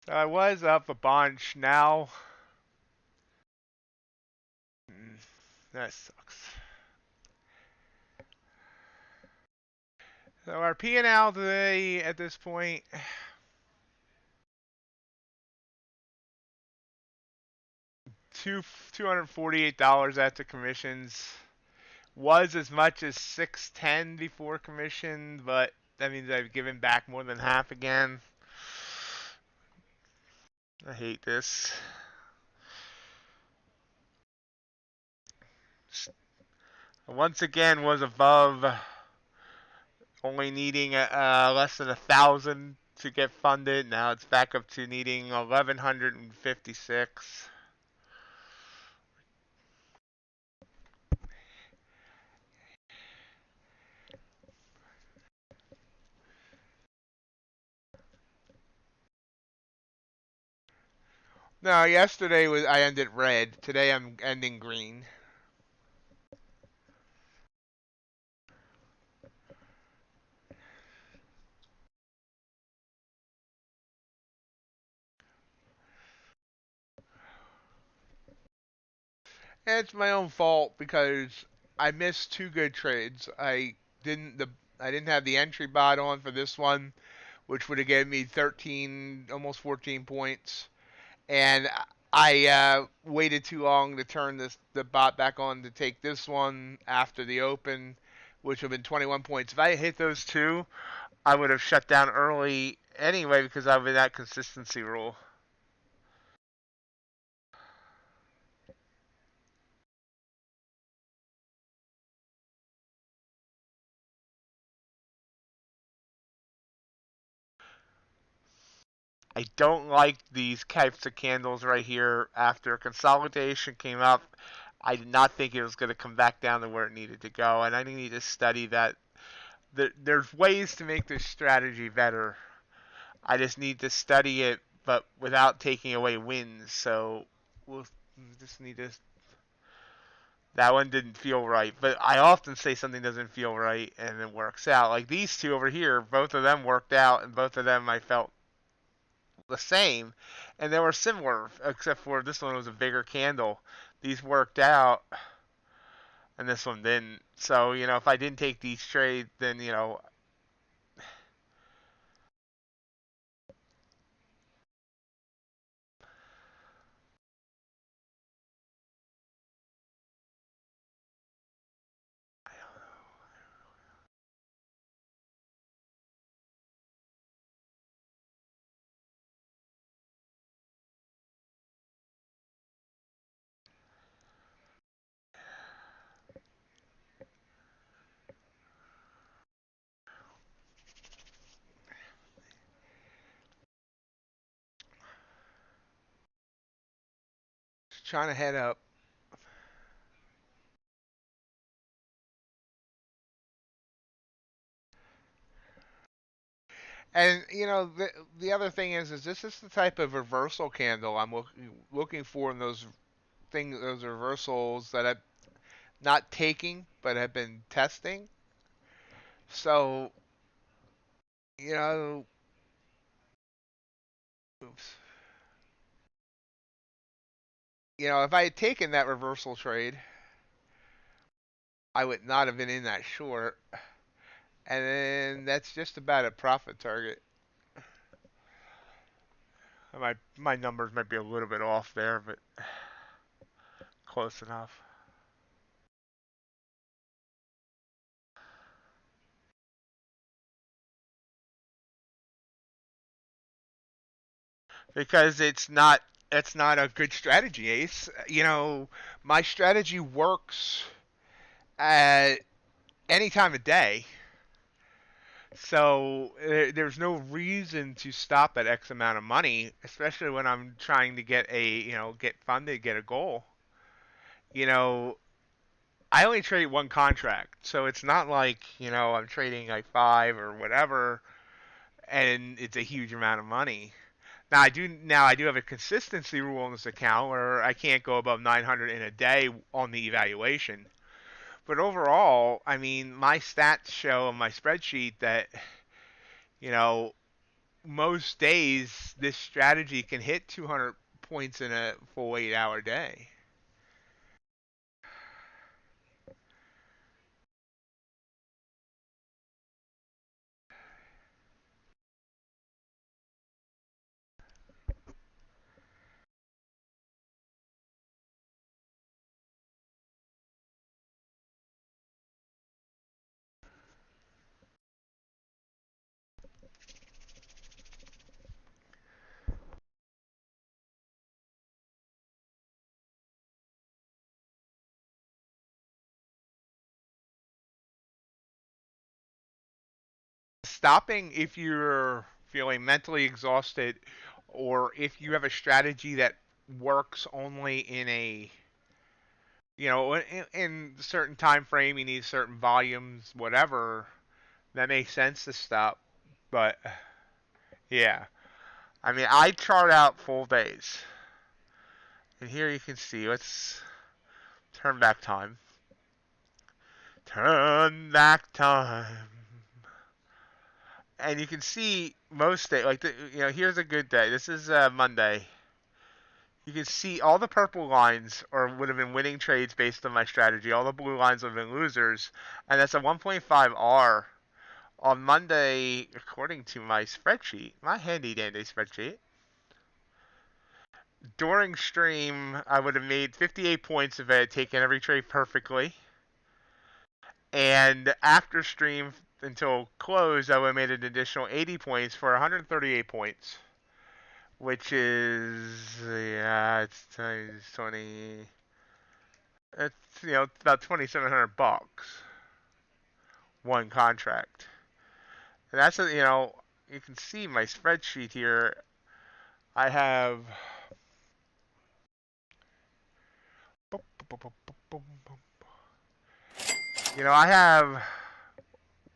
So I was up a bunch. Now, that sucks. So our P&L today at this point, $248 after commissions. Was as much as 610 before commission, but that means I've given back more than half again. I hate this. Once again was above, only needing less than 1,000 to get funded. Now it's back up to needing 1,156. No, yesterday I ended red. Today I'm ending green. And it's my own fault because I missed two good trades. I didn't have the entry bot on for this one, which would have given me 13, almost 14 points. And I waited too long to turn the bot back on to take this one after the open, which would have been 21 points. If I had hit those two, I would have shut down early anyway because I was that consistency rule. I don't like these types of candles right here. After consolidation came up, I did not think it was going to come back down to where it needed to go, and I need to study that. There's ways to make this strategy better. I just need to study it, but without taking away wins. So we'll just need to. That one didn't feel right, but I often say something doesn't feel right, and it works out. Like these two over here, both of them worked out, and both of them I felt the same, and they were similar, except for this one was a bigger candle. These worked out, and this one didn't. So if I didn't take these trades, then just trying to head up. And the other thing is this is the type of reversal candle I'm looking for in those reversals that I'm not taking but have been testing. So you know, oops. If I had taken that reversal trade, I would not have been in that short, and then that's just about a profit target. My numbers might be a little bit off there, but close enough. Because it's not a good strategy, Ace. My strategy works at any time of day. So there's no reason to stop at X amount of money, especially when I'm trying to get funded, get a goal. You know, I only trade one contract, so it's not like I'm trading like five or whatever, and it's a huge amount of money. Now I do have a consistency rule on this account where I can't go above 900 in a day on the evaluation. But overall, I mean, my stats show on my spreadsheet that you know most days this strategy can hit 200 points in a full 8-hour day. Stopping if you're feeling mentally exhausted or if you have a strategy that works only in in a certain time frame, you need certain volumes, whatever, that makes sense to stop. But yeah, I mean, I chart out full days. And here you can see, let's turn back time. Turn back time. And you can see most day, like, here's a good day. This is Monday. You can see all the purple lines would have been winning trades based on my strategy. All the blue lines would have been losers. And that's a 1.5 R on Monday, according to my spreadsheet, my handy dandy spreadsheet. During stream, I would have made 58 points if I had taken every trade perfectly. And after stream until close, I would have made an additional 80 points for 138 points. Which is, yeah, it's times 20. It's, it's about 2,700 bucks. One contract. And that's, you can see my spreadsheet here. I have, I have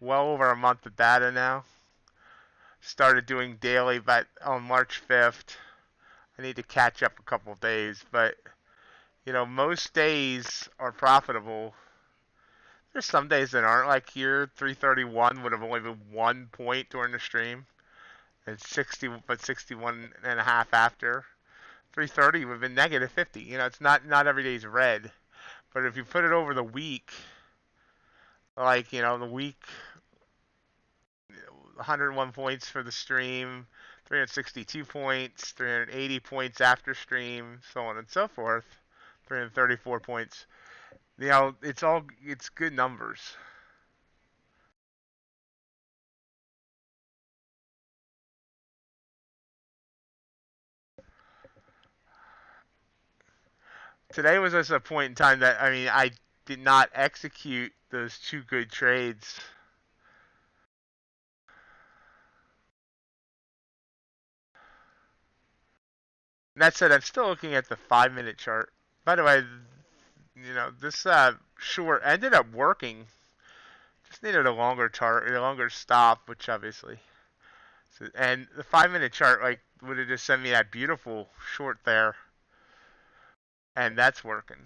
well over a month of data now. Started doing daily, but on March 5th, I need to catch up a couple of days. But, most days are profitable. There's some days that aren't, like here. 331 would have only been 1 point during the stream, and 61 and a half after. 330 would have been negative 50. It's not every day's red, but if you put it over the week, like the week, 101 points for the stream, 362 points, 380 points after stream, so on and so forth, 334 points. It's good numbers. Today was just a point in time that, I did not execute those two good trades. That said, I'm still looking at the 5-minute chart. By the way, this short ended up working. Just needed a longer chart, a longer stop, which obviously. And the 5-minute chart, like, would have just sent me that beautiful short there. And that's working.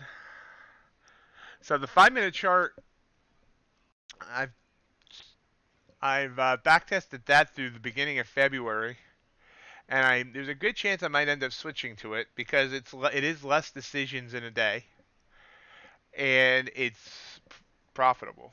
So the 5-minute chart, I've backtested that through the beginning of February, and there's a good chance I might end up switching to it because it is less decisions in a day, and it's profitable.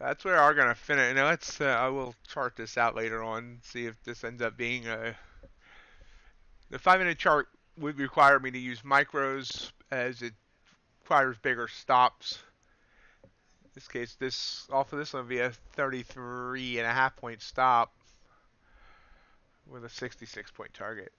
That's where we're gonna finish. Now I will chart this out later on, see if this ends up being the 5-minute chart would require me to use micros as it requires bigger stops. In this case, off of this one would be a 33.5 point stop with a 66 point target.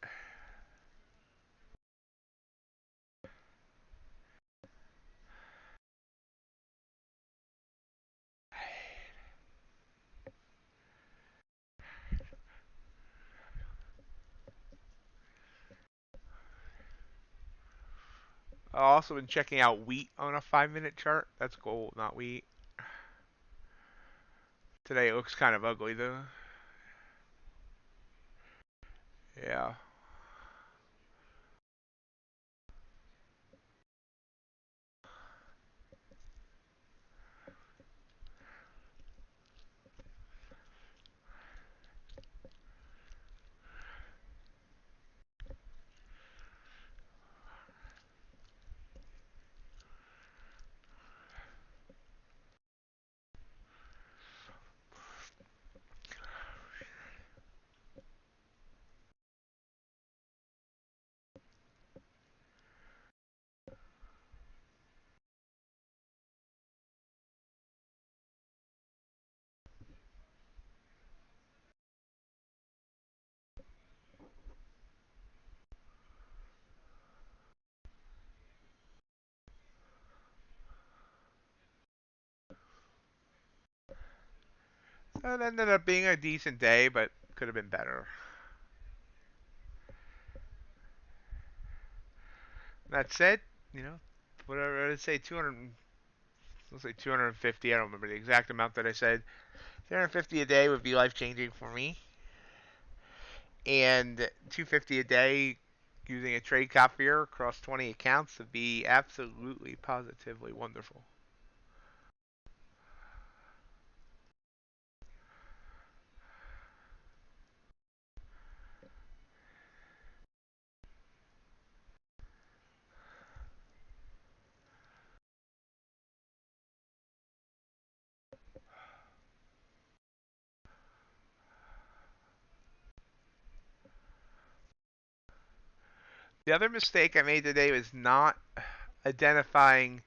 I've also been checking out wheat on a 5-minute chart. That's gold, not wheat. Today it looks kind of ugly though. Yeah. It ended up being a decent day, but could have been better. That said, you know, whatever I say, 200. Let's say 250. I don't remember the exact amount that I said. 250 a day would be life changing for me, and 250 a day using a trade copier across 20 accounts would be absolutely, positively wonderful. The other mistake I made today was not identifying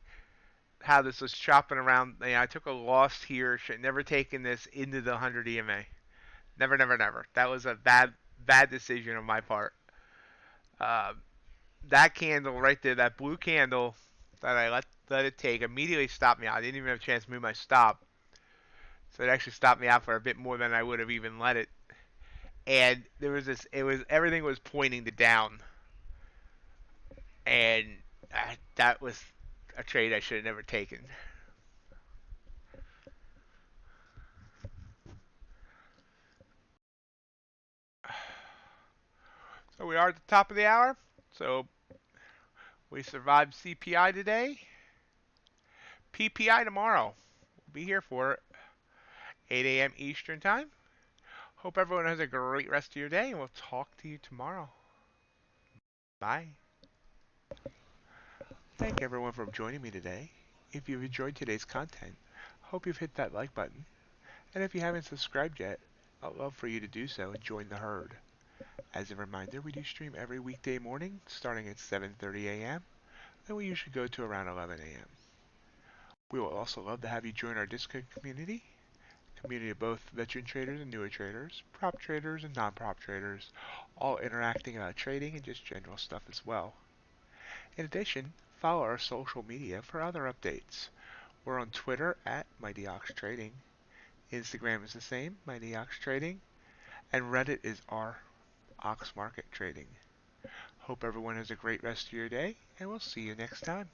how this was chopping around. You know, I took a loss here. Should never taken this into the 100 EMA. Never, never, never. That was a bad decision on my part. Uh, that candle right there, that blue candle that I let it take, immediately stopped me out. I didn't even have a chance to move my stop, so it actually stopped me out for a bit more than I would have even let it. And there was this. It was everything was pointing to down, and that was a trade I should have never taken. So we are at the top of the hour. So we survived CPI today. PPI tomorrow. We'll be here for it. 8 a.m. Eastern Time. Hope everyone has a great rest of your day, and we'll talk to you tomorrow. Bye. Thank everyone for joining me today. If you've enjoyed today's content, hope you've hit that like button. And if you haven't subscribed yet, I'd love for you to do so and join the herd. As a reminder, we do stream every weekday morning starting at 7:30 a.m. and we usually go to around 11 a.m. We will also love to have you join our Discord community of both veteran traders and newer traders, prop traders and non-prop traders, all interacting about trading and just general stuff as well. In addition, follow our social media for other updates. We're on Twitter at MightyOxTrading, Instagram is the same, MightyOxTrading, and Reddit is r Ox Market Trading. Hope everyone has a great rest of your day, and we'll see you next time.